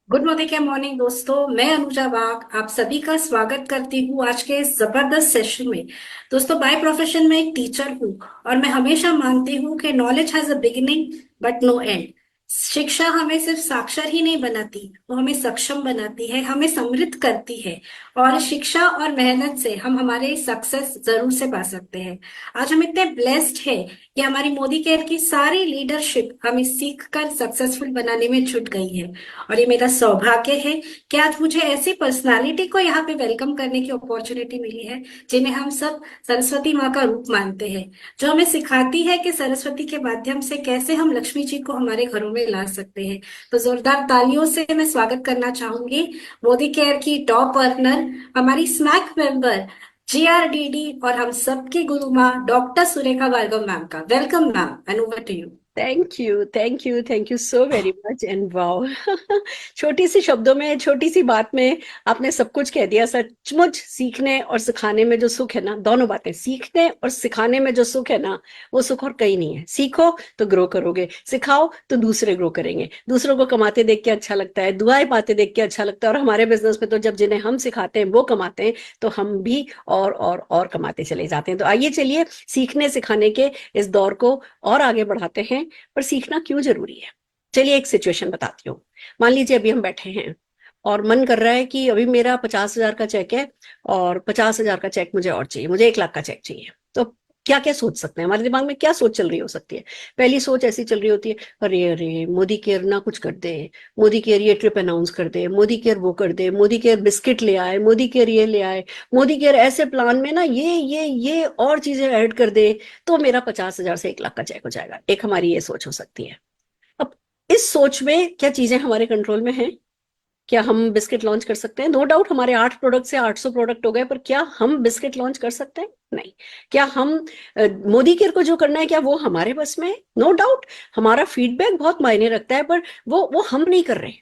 Good morning morning दोस्तों, मैं अनुजा बाग आप सभी का स्वागत करती हूँ आज के इस जबरदस्त सेशन में। दोस्तों, बाय प्रोफेशन में एक टीचर हूँ और मैं हमेशा मानती हूँ कि knowledge has a beginning but no end. शिक्षा हमें सिर्फ साक्षर ही नहीं बनाती, वो हमें सक्षम बनाती है, हमें समृद्ध करती है। और शिक्षा और मेहनत से हम हमारे सक्सेस जरूर से पा सकते हैं। आज हम इतने ब्लेस्ड हैं कि हमारी मोदी केयर की सारी लीडरशिप हमें सीख कर सक्सेसफुल बनाने में जुट गई है। और ये मेरा सौभाग्य है कि आज मुझे ऐसी पर्सनालिटी को यहाँ पे वेलकम करने की अपॉर्चुनिटी मिली है जिन्हें हम सब सरस्वती माँ का रूप मानते हैं, जो हमें सिखाती है कि सरस्वती के माध्यम से कैसे हम लक्ष्मी जी को हमारे घरों में ला सकते हैं। तो जोरदार तालियों से मैं स्वागत करना चाहूंगी मोदी केयर की टॉप अर्नर, हमारी स्मैक मेंबर, जीआरडीडी और हम सबकी गुरु माँ डॉक्टर सुरेखा भार्गव मैम का। Welcome ma'am, and over to you. Thank you, thank you, thank you so very much and wow. छोटी सी शब्दों में, छोटी सी बात में आपने सब कुछ कह दिया। सचमुच सीखने और सिखाने में जो सुख है ना, दोनों बातें, सीखने और सिखाने में जो सुख है ना, वो सुख और कहीं नहीं है। सीखो तो ग्रो करोगे, सिखाओ तो दूसरे ग्रो करेंगे। दूसरों को कमाते देख के अच्छा लगता है, दुआएं पाते देख के अच्छा लगता है। और हमारे बिजनेस में तो जब जिन्हें हम सिखाते हैं वो कमाते हैं, तो हम भी और कमाते चले जाते हैं। तो आइए चलिए सीखने सिखाने के इस दौर को और आगे बढ़ाते हैं। पर सीखना क्यों जरूरी है, चलिए एक सिचुएशन बताती हूँ। मान लीजिए अभी हम बैठे हैं और मन कर रहा है कि अभी मेरा 50,000 का चेक है और 50,000 का चेक मुझे और चाहिए, मुझे 1 लाख का चेक चाहिए। तो क्या क्या सोच सकते हैं, हमारे दिमाग में क्या सोच चल रही हो सकती है? पहली सोच ऐसी चल रही होती है, अरे अरे मोदी केयर ना कुछ कर दे, मोदी केयर ये ट्रिप अनाउंस कर दे, मोदी केयर वो कर दे, मोदी केयर बिस्किट ले आए, मोदी केयर ये ले आए, मोदी केयर ऐसे प्लान में ना ये और चीजें ऐड कर दे, तो मेरा 50,000 से 1 लाख का चेक हो जाएगा। एक हमारी ये सोच हो सकती है। अब इस सोच में क्या चीजें हमारे कंट्रोल में हैं? क्या हम बिस्किट लॉन्च कर सकते हैं? नो डाउट हमारे 8 प्रोडक्ट से 800 प्रोडक्ट हो गए, पर क्या हम बिस्किट लॉन्च कर सकते हैं? नहीं। क्या हम मोदी केयर को जो करना है, क्या वो हमारे बस में है? नो डाउट हमारा फीडबैक बहुत मायने रखता है, पर वो हम नहीं कर रहे।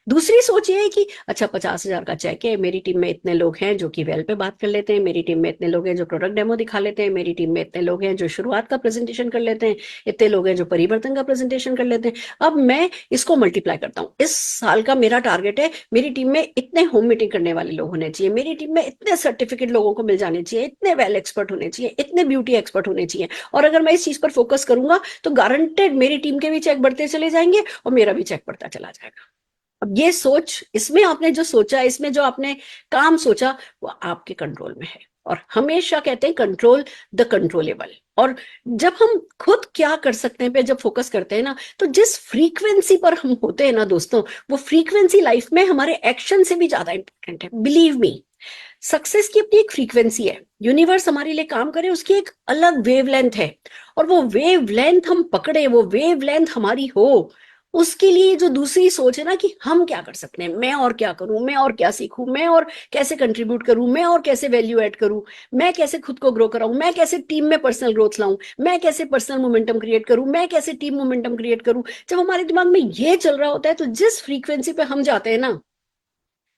दूसरी सोच ये है कि अच्छा 50,000 का चेक है, मेरी टीम में इतने लोग हैं जो कि वेल पे बात कर लेते हैं, मेरी टीम में इतने लोग हैं जो प्रोडक्ट डेमो दिखा लेते हैं, मेरी टीम में इतने लोग हैं जो शुरुआत का प्रेजेंटेशन कर लेते हैं, इतने लोग हैं जो परिवर्तन का प्रेजेंटेशन कर लेते हैं। अब मैं इसको मल्टीप्लाई करता हूँ। इस साल का मेरा टारगेट है, मेरी टीम में इतने होम मीटिंग करने वाले लोग होने चाहिए, मेरी टीम में इतने सर्टिफिकेट लोगों को मिल जाने चाहिए, इतने वेल एक्सपर्ट होने चाहिए, इतने ब्यूटी एक्सपर्ट होने चाहिए। और अगर मैं इस चीज पर फोकस करूंगा तो गारंटेड मेरी टीम के भी चेक बढ़ते चले जाएंगे और मेरा भी चेक बढ़ता चला जाएगा। अब ये सोच, इसमें आपने जो सोचा, इसमें जो आपने काम सोचा, वो आपके कंट्रोल में है। और हमेशा कहते हैं कंट्रोल द कंट्रोलेबल। और जब हम खुद क्या कर सकते हैं पे जब फोकस करते हैं ना, तो जिस फ्रीक्वेंसी पर हम होते हैं ना दोस्तों, वो फ्रीक्वेंसी लाइफ में हमारे एक्शन से भी ज्यादा इंपॉर्टेंट है। बिलीव मी, सक्सेस की अपनी एक फ्रीक्वेंसी है। यूनिवर्स हमारे लिए काम करे, उसकी एक अलग वेवलेंथ है। और वो वेवलेंथ हम पकड़े, वो वेवलेंथ हमारी हो, उसके लिए जो दूसरी सोच है ना कि हम क्या कर सकते हैं, मैं और क्या करूं, मैं और क्या सीखूं, मैं और कैसे कंट्रीब्यूट करूं, मैं और कैसे वैल्यू ऐड करूं, मैं कैसे खुद को ग्रो कराऊं, मैं कैसे टीम में पर्सनल ग्रोथ लाऊं, मैं कैसे पर्सनल मोमेंटम क्रिएट करूं, मैं कैसे टीम मोमेंटम क्रिएट करूं। जब हमारे दिमाग में ये चल रहा होता है, तो जिस फ्रीक्वेंसी पे हम जाते हैं ना,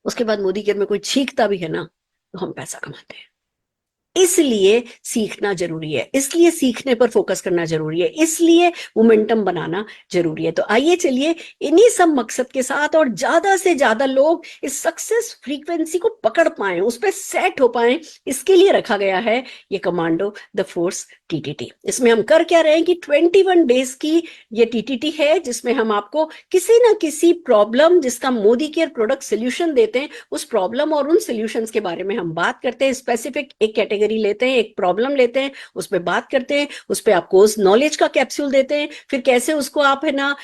उसके बाद मोदी केयर में कोई छींकता भी है ना, तो हम पैसा कमाते हैं। इसलिए सीखना जरूरी है, इसलिए सीखने पर फोकस करना जरूरी है, इसलिए मोमेंटम बनाना जरूरी है। तो आइए चलिए इन्हीं सब मकसद के साथ और ज्यादा से ज्यादा लोग इस सक्सेस फ्रीक्वेंसी को पकड़ पाए, उस पर सेट हो पाए, इसके लिए रखा गया है ये कमांडो द फोर्स टीटीटी। इसमें हम कर क्या रहे हैं कि 21 डेज की ये टीटीटी है, जिसमें हम आपको किसी ना किसी प्रॉब्लम जिसका मोदी केयर प्रोडक्ट सोल्यूशन देते हैं, उस प्रॉब्लम और उन सोल्यूशंस के बारे में हम बात करते हैं। स्पेसिफिक एक कैटेगरी लेते हैं, एक प्रॉब्लम लेते हैं, उस पर बात करते हैं, उस पर आपको उस नॉलेज का कैप्सूल देते हैं, फिर कैसे उसको आप है ना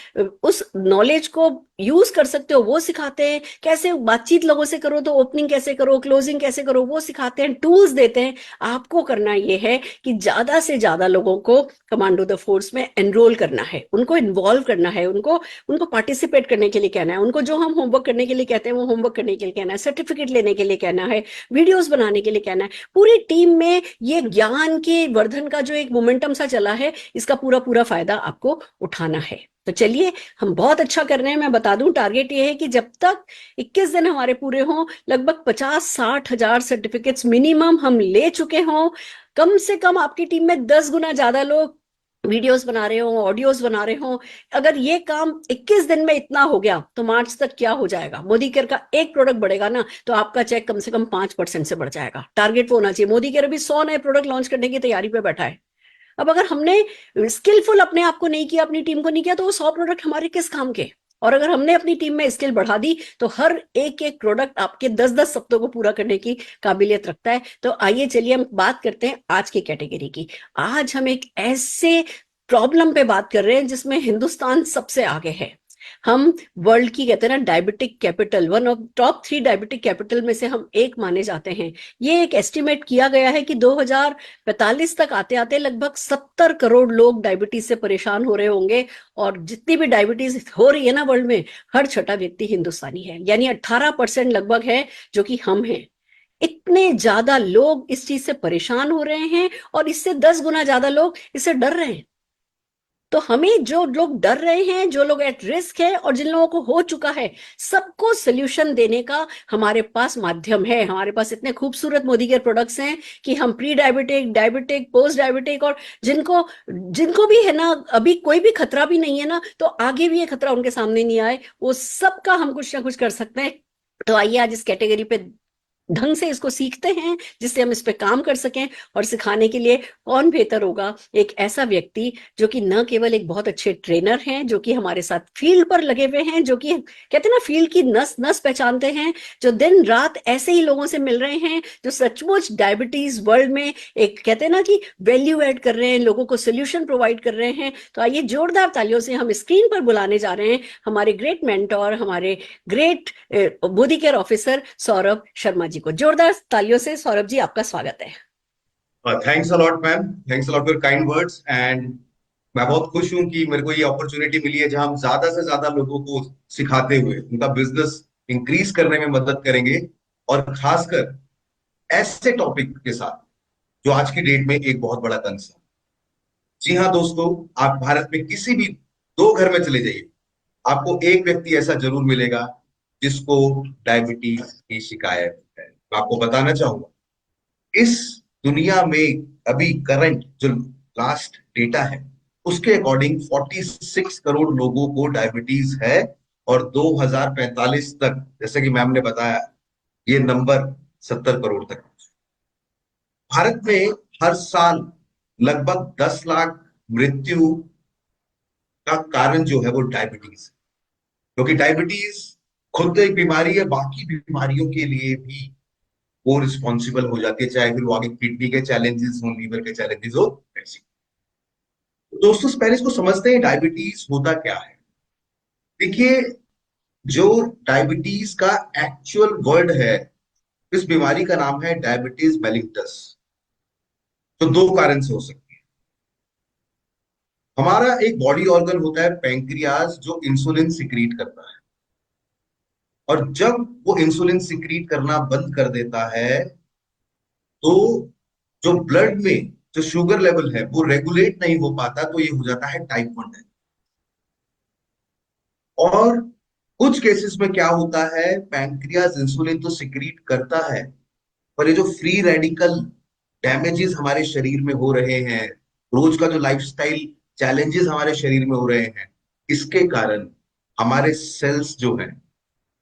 उस नॉलेज को यूज कर सकते हो वो सिखाते हैं, कैसे बातचीत लोगों से करो तो ओपनिंग कैसे करो, क्लोजिंग कैसे करो वो सिखाते हैं, टूल्स देते हैं। आपको करना यह है कि ज्यादा से ज्यादा लोगों को कमांडो द फोर्स में एनरोल करना है, उनको इन्वॉल्व करना है, उनको उनको पार्टिसिपेट करने के लिए कहना है, उनको जो हम होमवर्क करने के लिए कहते हैं वो होमवर्क करने के लिए कहना है, सर्टिफिकेट लेने के लिए कहना है, वीडियोस बनाने के लिए कहना है। पूरी टीम में ये ज्ञान के वर्धन का जो एक मोमेंटम सा चला है, इसका पूरा पूरा फायदा आपको उठाना है। तो चलिए, हम बहुत अच्छा कर रहे हैं। मैं बता दूं, टारगेट ये है कि जब तक 21 दिन हमारे पूरे हों, लगभग 50-60 हजार सर्टिफिकेट्स मिनिमम हम ले चुके हों। कम से कम आपकी टीम में 10 गुना ज्यादा लोग वीडियोस बना रहे हो, ऑडियोज बना रहे हो, अगर ये काम 21 दिन में इतना हो गया तो मार्च तक क्या हो जाएगा? मोदी केयर का एक प्रोडक्ट बढ़ेगा ना तो आपका चेक कम से कम 5% से बढ़ जाएगा। टारगेट वो होना चाहिए। मोदी केयर अभी 100 नए प्रोडक्ट लॉन्च करने की तैयारी पे बैठा है। अब अगर हमने स्किलफुल अपने आप को नहीं किया, अपनी टीम को नहीं किया, तो वो 100 प्रोडक्ट हमारे किस काम के? और अगर हमने अपनी टीम में स्किल बढ़ा दी तो हर एक एक प्रोडक्ट आपके 10-10 सप्ताह को पूरा करने की काबिलियत रखता है। तो आइए चलिए हम बात करते हैं आज की कैटेगरी की। आज हम एक ऐसे प्रॉब्लम पे बात कर रहे हैं जिसमें हिंदुस्तान सबसे आगे है। हम वर्ल्ड की कहते हैं ना diabetic capital, one of top 3 diabetic capital में से हम एक माने जाते हैं। ये एक एस्टिमेट किया गया है कि 2045 तक आते आते लगभग 70 करोड़ लोग डायबिटीज से परेशान हो रहे होंगे। और जितनी भी डायबिटीज हो रही है ना वर्ल्ड में, हर छठा व्यक्ति हिंदुस्तानी है, यानी 18% लगभग है जो कि हम हैं। इतने ज्यादा लोग इस चीज से परेशान हो रहे हैं और इससे 10 गुना ज्यादा लोग इससे डर रहे हैं। तो हमें, जो लोग डर रहे हैं, जो लोग एट रिस्क है और जिन लोगों को हो चुका है, सबको सोल्यूशन देने का हमारे पास माध्यम है। हमारे पास इतने खूबसूरत मोदी के प्रोडक्ट्स हैं कि हम pre diabetic, diabetic, post diabetic और जिनको जिनको भी है ना अभी कोई भी खतरा भी नहीं है ना, तो आगे भी ये खतरा उनके सामने नहीं आए, वो सबका हम कुछ ना कुछ कर सकते हैं। तो आइए आज इस कैटेगरी पे ढंग से इसको सीखते हैं जिससे हम इस पे काम कर सकें। और सिखाने के लिए कौन बेहतर होगा, एक ऐसा व्यक्ति जो कि न केवल एक बहुत अच्छे ट्रेनर हैं, जो कि हमारे साथ फील्ड पर लगे हुए हैं, जो कि कहते हैं ना फील्ड की नस नस पहचानते हैं, जो दिन रात ऐसे ही लोगों से मिल रहे हैं, जो सचमुच डायबिटीज वर्ल्ड में एक कहते हैं ना कि वैल्यू ऐड कर रहे हैं, लोगों को सोल्यूशन प्रोवाइड कर रहे हैं। तो आइए जोरदार तालियों से हम स्क्रीन पर बुलाने जा रहे हैं हमारे ग्रेट मेंटोर, हमारे great Modi care officer Saurabh Sharma ji को। जोरदार तालियों से सौरभ जी आपका स्वागत है। Thanks a lot ma'am, thanks a lot for kind words. And मैं बहुत खुश हूं कि मेरे को ये अपॉर्चुनिटी मिली है जहां हम ज्यादा से ज्यादा लोगों को सिखाते हुए उनका बिजनेस इंक्रीज करने में मदद करेंगे, और खासकर ऐसे टॉपिक के साथ जो आज की डेट में एक बहुत बड़ा कंसर्न। जी हाँ दोस्तों, आप भारत में किसी भी दो घर में चले जाइए, आपको एक व्यक्ति ऐसा जरूर मिलेगा जिसको डायबिटीज की शिकायत है। मैं आपको बताना चाहूंगा, इस दुनिया में अभी करंट जो लास्ट डेटा है उसके अकॉर्डिंग 46 करोड़ लोगों को डायबिटीज है, और 2045 तक, जैसे कि मैम ने बताया, ये नंबर 70 करोड़ तक। भारत में हर साल लगभग 10 लाख मृत्यु का कारण जो है वो डायबिटीज है, क्योंकि डायबिटीज खुद तो एक बीमारी है, बाकी बीमारियों के लिए भी वो रिस्पॉन्सिबल हो जाती है, चाहे फिर वो आगे किडनी के चैलेंजेस हो, लीवर के चैलेंजेस हो, ऐसी। तो दोस्तों पहले इसको समझते हैं डायबिटीज होता क्या है। देखिए, जो डायबिटीज का एक्चुअल वर्ड है, इस बीमारी का नाम है डायबिटीज मेलिटस। तो दो कारण से हो सकती है। हमारा एक बॉडी ऑर्गन होता है पैंक्रियाज, जो इंसुलिन सिक्रीट करता है, और जब वो इंसुलिन सिक्रीट करना बंद कर देता है तो जो ब्लड में जो शुगर लेवल है वो रेगुलेट नहीं हो पाता, तो ये हो जाता है टाइप 1 डायबिटीज। और कुछ केसेस में क्या होता है, पैंक्रियाज इंसुलिन तो सिक्रीट करता है, पर ये जो फ्री रेडिकल डैमेजेस हमारे शरीर में हो रहे हैं, रोज का जो लाइफस्टाइल चैलेंजेस हमारे शरीर में हो रहे हैं, इसके कारण हमारे सेल्स जो हैं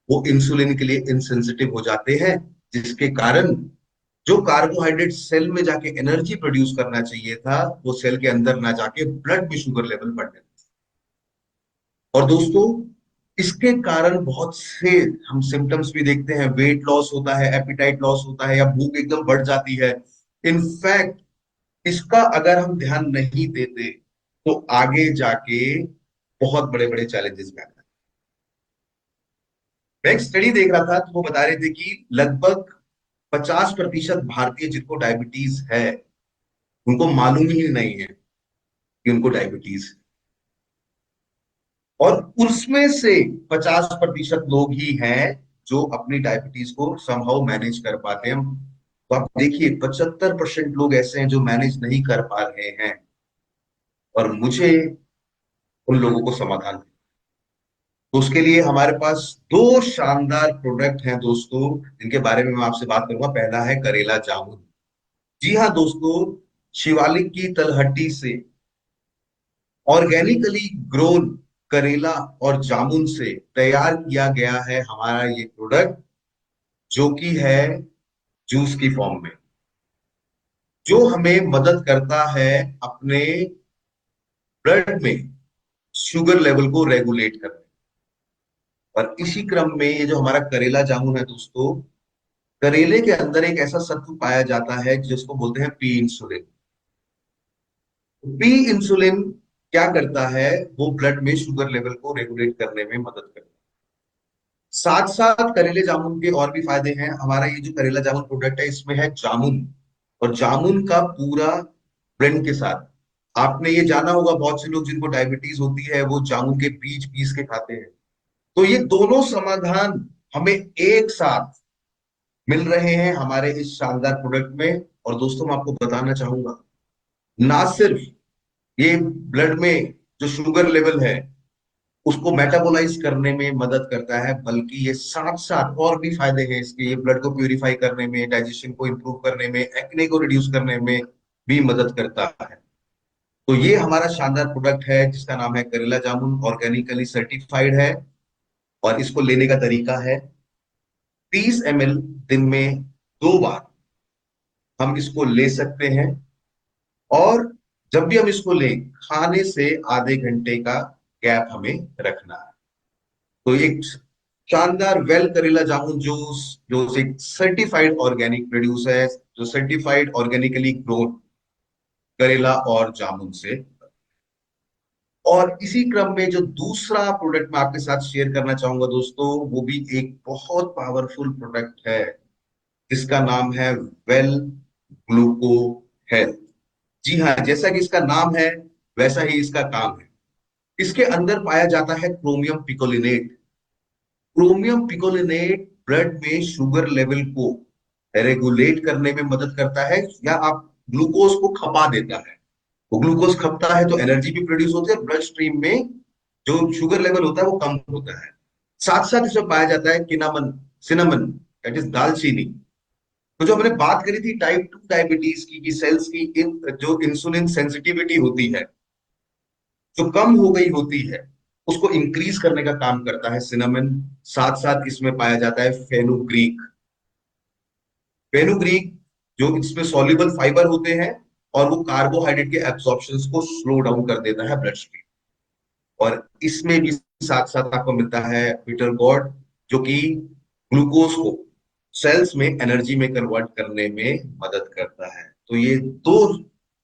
वो इंसुलिन के लिए इनसेंसिटिव हो जाते हैं, जिसके कारण जो कार्बोहाइड्रेट सेल में जाके एनर्जी प्रोड्यूस करना चाहिए था, वो सेल के अंदर ना जाके ब्लड में शुगर लेवल बढ़ने लगता है। और दोस्तों, इसके कारण बहुत से हम सिम्टम्स भी देखते हैं। वेट लॉस होता है, एपिटाइट लॉस होता है, या भूख एकदम बढ़ जाती है। इनफैक्ट इसका अगर हम ध्यान नहीं देते तो आगे जाके बहुत बड़े बड़े चैलेंजेस में आते हैं। मैं एक स्टडी देख रहा था तो वो बता रहे थे कि लगभग 50% भारतीय जिनको डायबिटीज है उनको मालूम ही नहीं है कि उनको डायबिटीज है, और उसमें से 50% लोग ही हैं जो अपनी डायबिटीज को समहाउ मैनेज कर पाते हैं। तो आप देखिए, 75% लोग ऐसे हैं जो मैनेज नहीं कर पा रहे हैं, और मुझे उन लोगों को समाधान है। तो उसके लिए हमारे पास दो शानदार प्रोडक्ट हैं दोस्तों, जिनके बारे में मैं आपसे बात करूंगा। पहला है करेला जामुन। जी हाँ दोस्तों, शिवालिक की तलहटी से ऑर्गेनिकली ग्रोन करेला और जामुन से तैयार किया गया है हमारा ये प्रोडक्ट, जो कि है जूस की फॉर्म में, जो हमें मदद करता है अपने ब्लड में शुगर लेवल को रेगुलेट करने। और इसी क्रम में ये जो हमारा करेला जामुन है दोस्तों, करेले के अंदर एक ऐसा सत्व पाया जाता है जिसको बोलते हैं पी इंसुलिन। पी इंसुलिन क्या करता है, वो ब्लड में शुगर लेवल को रेगुलेट करने में मदद करता है। साथ साथ करेले जामुन के और भी फायदे हैं। हमारा ये जो करेला जामुन प्रोडक्ट है, इसमें है जामुन, और जामुन का पूरा ब्लेंड के साथ। आपने ये जाना होगा, बहुत से लोग जिनको डायबिटीज होती है वो जामुन के बीज पीस के खाते हैं। तो ये दोनों समाधान हमें एक साथ मिल रहे हैं हमारे इस शानदार प्रोडक्ट में। और दोस्तों, मैं आपको बताना चाहूंगा, ना सिर्फ ये ब्लड में जो शुगर लेवल है उसको मेटाबोलाइज करने में मदद करता है, बल्कि ये साथ साथ और भी फायदे हैं इसके। ये ब्लड को प्यूरिफाई करने में, डाइजेशन को इंप्रूव करने में, एक्ने को रिड्यूस करने में भी मदद करता है। तो ये हमारा शानदार प्रोडक्ट है जिसका नाम है करेला जामुन, ऑर्गेनिकली सर्टिफाइड है। और इसको लेने का तरीका है, 30 ml दिन में 2 बार हम इसको ले सकते हैं। और जब भी हम इसको लें, खाने से आधे घंटे का गैप हमें रखना है। तो एक शानदार वेल करेला जामुन जूस, जो एक सर्टिफाइड ऑर्गेनिक प्रोड्यूस है, जो सर्टिफाइड ऑर्गेनिकली ग्रोन करेला और जामुन से। और इसी क्रम में जो दूसरा प्रोडक्ट मैं आपके साथ शेयर करना चाहूंगा दोस्तों, वो भी एक बहुत पावरफुल प्रोडक्ट है जिसका नाम है वेल ग्लूको हेल्थ। जी हाँ, जैसा कि इसका नाम है वैसा ही इसका काम है। इसके अंदर पाया जाता है chromium picolinate. Chromium picolinate blood में शुगर लेवल को रेगुलेट करने में मदद करता है, या आप ग्लूकोज को खपा देता है। वो ग्लूकोज खपता है तो एनर्जी भी प्रोड्यूस होती है, ब्लड स्ट्रीम में जो शुगर लेवल होता है वो कम होता है। साथ साथ इसमें पाया जाता है किनामन, सिनेमन, दैट इज दालचीनी। तो जो हमने बात करी थी टाइप 2 डायबिटीज की, कि सेल्स की जो इंसुलिन सेंसिटिविटी होती है, जो कम हो गई होती है, उसको इंक्रीज करने का काम करता है सिनेमन। साथ साथ इसमें पाया जाता है फेनुग्रीक। फेनुग्रीक जो इसमें सॉल्युबल फाइबर होते हैं, और वो कार्बोहाइड्रेट के एब्सॉर्प्शन को स्लो डाउन कर देता है ब्लड स्ट्रीम। और इसमें भी साथ साथ आपको मिलता है पीटर गॉड, जो कि ग्लूकोज को सेल्स में एनर्जी में कन्वर्ट करने में मदद करता है। तो ये दो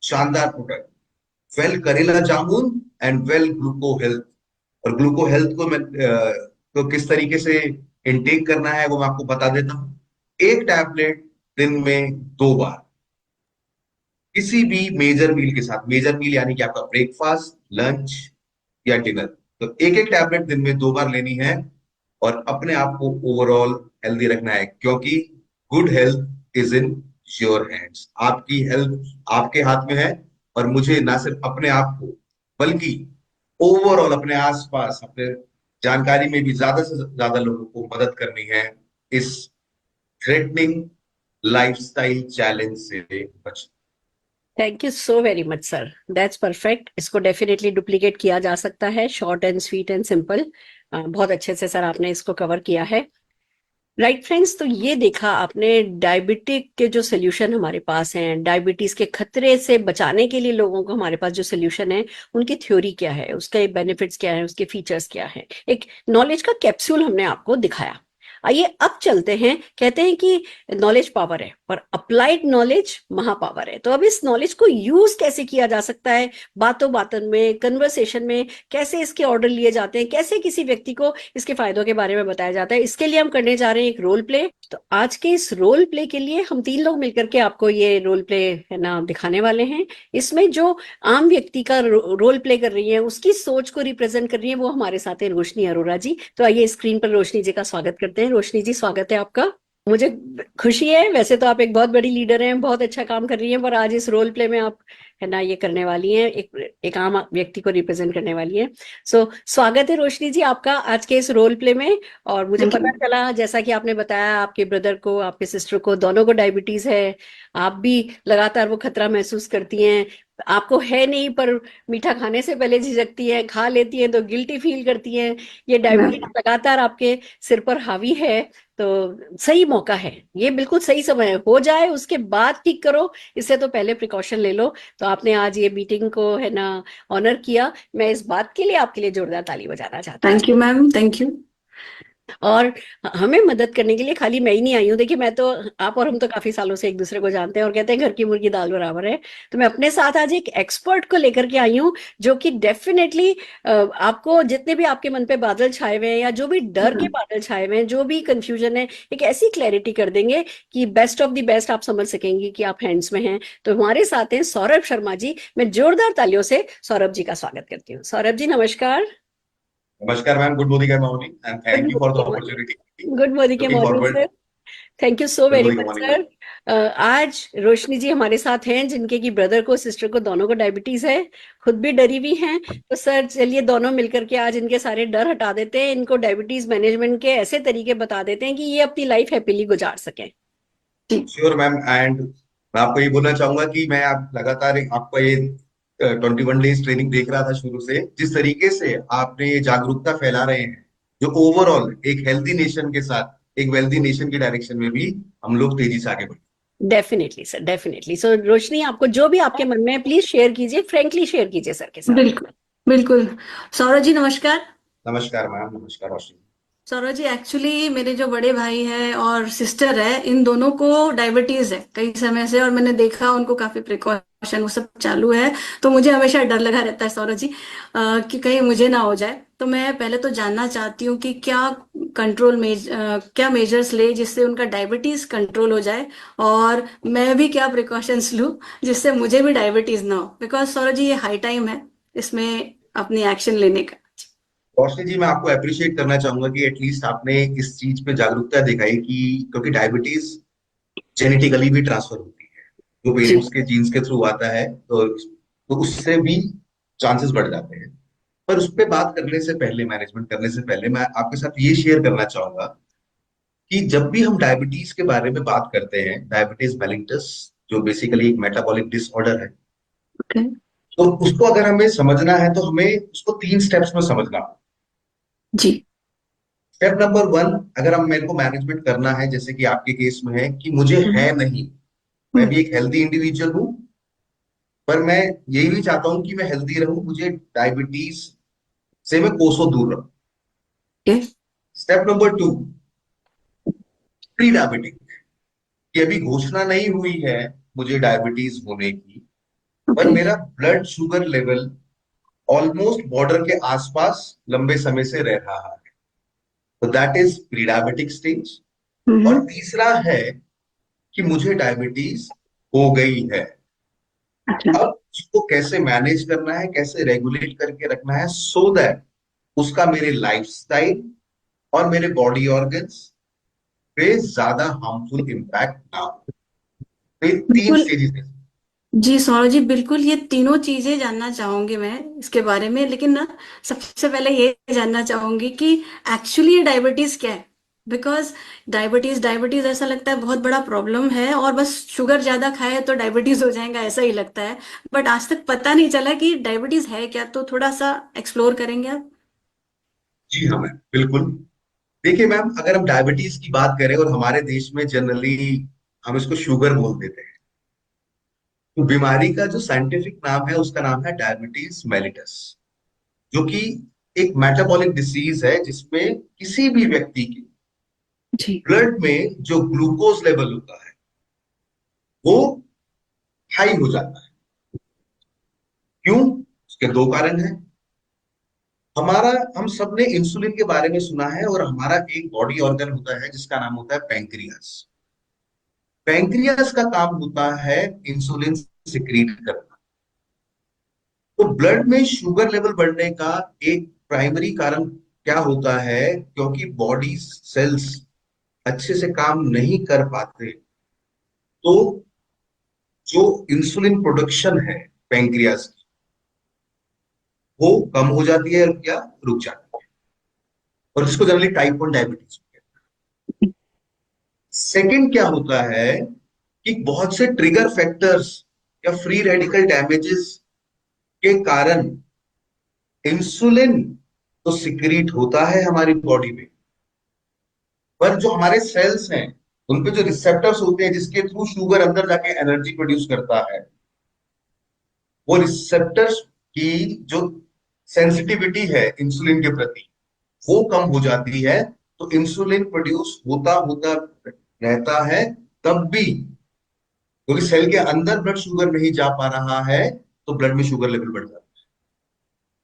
शानदार प्रोडक्ट, वेल करेला जामुन एंड वेल ग्लूको हेल्थ। और ग्लूको हेल्थ को मैं तो किस तरीके से इनटेक करना है वो मैं आपको बता देता हूँ। एक टैबलेट दिन में 2 बार, किसी भी मेजर मील के साथ। मेजर मील यानी कि आपका ब्रेकफास्ट, लंच या डिनर। तो एक एक टैबलेट दिन में 2 बार लेनी है, और अपने आप को ओवरऑल हेल्दी रखना है, क्योंकि good health is in your hands. आपकी हेल्थ आपके हाथ में है। और मुझे ना सिर्फ अपने आप को, बल्कि ओवरऑल अपने आसपास, अपने जानकारी में भी ज्यादा से ज्यादा लोगों को मदद करनी है इस थ्रेटनिंग लाइफस्टाइल चैलेंज से बचने। Thank you so very much sir, that's perfect. इसको डेफिनेटली डुप्लीकेट किया जा सकता है, short and sweet and simple. बहुत अच्छे से सर आपने इसको कवर किया है। राइट फ्रेंड्स, तो ये देखा आपने डायबिटिक के जो सोल्यूशन हमारे पास हैं, डायबिटीज के खतरे से बचाने के लिए लोगों को हमारे पास जो सोल्यूशन है, उनकी थ्योरी क्या है, उसके बेनिफिट्स क्या है, उसके फीचर्स क्या है, एक नॉलेज का कैप्सूल हमने आपको दिखाया। आइए अब चलते हैं। कहते हैं कि नॉलेज पावर है, पर अप्लाइड नॉलेज महापावर है। तो अब इस नॉलेज को यूज कैसे किया जा सकता है, बातों बातों में, कन्वर्सेशन में कैसे इसके ऑर्डर लिए जाते हैं, कैसे किसी व्यक्ति को इसके फायदों के बारे में बताया जाता है, इसके लिए हम करने जा रहे हैं एक रोल प्ले। तो आज के इस रोल प्ले के लिए हम 3 लोग मिलकर के आपको ये रोल प्ले है ना दिखाने वाले हैं। इसमें जो आम व्यक्ति का रोल प्ले कर रही है, उसकी सोच को रिप्रेजेंट कर रही है, वो हमारे साथ है रोशनी अरोड़ा जी। तो आइए स्क्रीन पर रोशनी जी का स्वागत करते हैं। रोशनी जी, स्वागत है आपका। मुझे खुशी है, वैसे तो आप एक बहुत बड़ी लीडर हैं, बहुत अच्छा काम कर रही हैं, पर आज इस रोल प्ले में आप है ना ये करने वाली हैं, एक आम व्यक्ति को रिप्रेजेंट करने वाली है। सो स्वागत है रोशनी जी आपका आज के इस रोल प्ले में। और मुझे पता चला, जैसा कि आपने बताया, आपके ब्रदर को, आपके सिस्टर को, दोनों को डायबिटीज है। आप भी लगातार वो खतरा महसूस करती हैं, आपको है नहीं पर मीठा खाने से पहले झिझकती है, खा लेती है तो गिल्टी फील करती है, ये डायबिटीज लगातार आपके सिर पर हावी है, तो सही मौका है, ये बिल्कुल सही समय है। हो जाए उसके बाद ठीक करो, इससे तो पहले प्रिकॉशन ले लो। तो आपने आज ये मीटिंग को है ना ऑनर किया, मैं इस बात के लिए आपके लिए जोरदार ताली बजाना चाहती हूँ। Thank you ma'am, thank you. और हमें मदद करने के लिए खाली मैं ही नहीं आई हूँ। देखिए, मैं तो, आप और हम तो काफी सालों से एक दूसरे को जानते हैं और कहते हैं घर की मुर्गी दाल बराबर है। तो मैं अपने साथ आज एक एक्सपर्ट को लेकर के आई हूँ, जो कि डेफिनेटली आपको जितने भी आपके मन पे बादल छाए हुए हैं या जो भी डर के बादल छाए हुए हैं, जो भी कंफ्यूजन है, एक ऐसी क्लैरिटी कर देंगे कि बेस्ट ऑफ द बेस्ट आप समझ सकेंगे कि आप हैंड्स में हैं। तो हमारे साथ हैं सौरभ शर्मा जी। मैं जोरदार तालियों से सौरभ जी का स्वागत करती हूँ। सौरभ जी नमस्कार। नमस्कार ma'am, good morning morning and thank you for the good opportunity. Morning के looking morning forward. Sir. Thank you so good very morning much morning sir. आज रोशनी जी हमारे साथ हैं, जिनके की ब्रदर को, सिस्टर को, दोनों को डायबिटीज है, खुद भी डरी हुई हैं। तो सर चलिए दोनों मिलकर के आज इनके सारे डर हटा देते हैं, इनको डायबिटीज मैनेजमेंट के ऐसे तरीके बता देते हैं कि ये अपनी लाइफ हैप्पीली गुजार सकें। Sure ma'am. एंड मैं आपको ये बोलना चाहूंगा कि मैं आप लगातार आपका ये 21 डेज ट्रेनिंग देख रहा था शुरू से। जिस तरीके से आपने ये जागरूकता फैला रहे हैं, जो ओवरऑल एक हेल्दी नेशन के साथ एक वेल्दी नेशन की डायरेक्शन में भी हम लोग तेजी से आगे बढ़े। Definitely sir, definitely. So Roshni, आपको जो भी आपके मन में है प्लीज शेयर कीजिए, फ्रेंकली शेयर कीजिए सर के साथ। बिल्कुल बिल्कुल। सौरभ जी नमस्कार। नमस्कार मैम, नमस्कार रोशनी। सौरभ जी, एक्चुअली मेरे जो बड़े भाई है और सिस्टर है, इन दोनों को डायबिटीज है कई समय से, और मैंने देखा उनको काफी प्रिकॉशन वो सब चालू है। तो मुझे हमेशा डर लगा रहता है सौरभ जी, कि कहीं मुझे ना हो जाए। तो मैं पहले तो जानना चाहती हूँ कि क्या मेजर्स ले जिससे उनका डायबिटीज कंट्रोल हो जाए, और मैं भी क्या प्रिकॉशंस लूँ जिससे मुझे भी डायबिटीज ना हो। बिकॉज सौरभ जी, ये हाई टाइम है इसमें अपनी एक्शन लेने का। रोशनी जी, मैं आपको अप्रिशिएट करना चाहूंगा कि एटलीस्ट आपने इस चीज पे जागरूकता दिखाई कि क्योंकि डायबिटीज जेनेटिकली भी ट्रांसफर होती है, जो जी पेरेंट्स के जीन्स के थ्रू आता है, तो उससे भी चांसेस बढ़ जाते हैं। पर उस पर बात करने से पहले, मैनेजमेंट करने से पहले, मैं आपके साथ ये शेयर करना चाहूंगा कि जब भी हम डायबिटीज के बारे में बात करते हैं, डायबिटीज मेलिटस, जो बेसिकली एक मेटाबॉलिक डिसऑर्डर है, ओके। तो उसको अगर हमें समझना है तो हमें उसको 3 स्टेप्स में समझना होगा। जी। स्टेप नंबर 1, अगर हम मेरे को मैनेजमेंट करना है, जैसे कि आपके केस में है कि मुझे है नहीं, मैं भी एक हेल्दी इंडिविजुअल हूं, पर मैं यही भी चाहता हूं कि मैं हेल्दी रहूं, मुझे डायबिटीज से मैं कोसों दूर रहूं। Okay. Step number 2, pre diabetic, कि अभी घोषणा नहीं हुई है मुझे डायबिटीज होने की, पर ओके। मेरा blood sugar level almost border के आसपास लंबे समय से रह रहा है, तो that is pre diabetic stage. और तीसरा है कि मुझे डायबिटीज हो गई है। अच्छा। अब उसको कैसे मैनेज करना है, कैसे रेगुलेट करके रखना है, सो दैट उसका मेरे लाइफस्टाइल और मेरे बॉडी ऑर्गन्स पे ज्यादा हार्मफुल इम्पैक्ट ना हो। तो ये 3 स्टेजेस हैं। जी सौरभ जी, बिल्कुल ये तीनों चीजें जानना चाहूंगी मैं इसके बारे में। लेकिन ना, सबसे पहले ये जानना चाहूंगी कि एक्चुअली ये डायबिटीज क्या है। बिकॉज डायबिटीज डायबिटीज ऐसा लगता है बहुत बड़ा प्रॉब्लम है, और बस शुगर ज्यादा खाए तो डायबिटीज हो जाएगा, ऐसा ही लगता है। बट आज तक पता नहीं चला कि डायबिटीज है क्या, तो थोड़ा सा एक्सप्लोर करेंगे आप? जी हाँ मैम, बिल्कुल। देखिए मैम, अगर हम डायबिटीज की बात करें, और हमारे देश में जनरली हम इसको शुगर बोल देते हैं, तो बीमारी का जो साइंटिफिक नाम है उसका नाम है डायबिटीज मेलिटस, जो कि एक मेटाबॉलिक डिसीज है जिसमें किसी भी व्यक्ति के जी। ब्लड में जो ग्लूकोज लेवल होता है वो हाई हो जाता है। क्यों? उसके 2 कारण हैं। हम सबने इंसुलिन के बारे में सुना है, और हमारा एक बॉडी ऑर्गन होता है जिसका नाम होता है पैंक्रियास। पैंक्रियास का काम होता है इंसुलिन सिक्रीट करना। तो ब्लड में शुगर लेवल बढ़ने का एक प्राइमरी कारण क्या होता है? क्योंकि बॉडी सेल्स अच्छे से काम नहीं कर पाते, तो जो इंसुलिन प्रोडक्शन है पैंक्रियास की, वो कम हो जाती है या रुक जाती है, और इसको जनरली टाइप 1 डायबिटीज कहते हैं। सेकंड क्या होता है कि बहुत से ट्रिगर फैक्टर्स या फ्री रेडिकल डैमेजेस के कारण इंसुलिन तो सिक्रीट होता है हमारी बॉडी में, पर जो हमारे सेल्स हैं उन पे जो रिसेप्टर्स होते हैं जिसके थ्रू शुगर अंदर जाके एनर्जी प्रोड्यूस करता है, वो रिसेप्टर्स की जो सेंसिटिविटी है इंसुलिन के प्रति वो कम हो जाती है। तो इंसुलिन प्रोड्यूस होता होता रहता है, तब भी क्योंकि सेल के अंदर ब्लड शुगर नहीं जा पा रहा है तो ब्लड में शुगर लेवल बढ़ जाता है।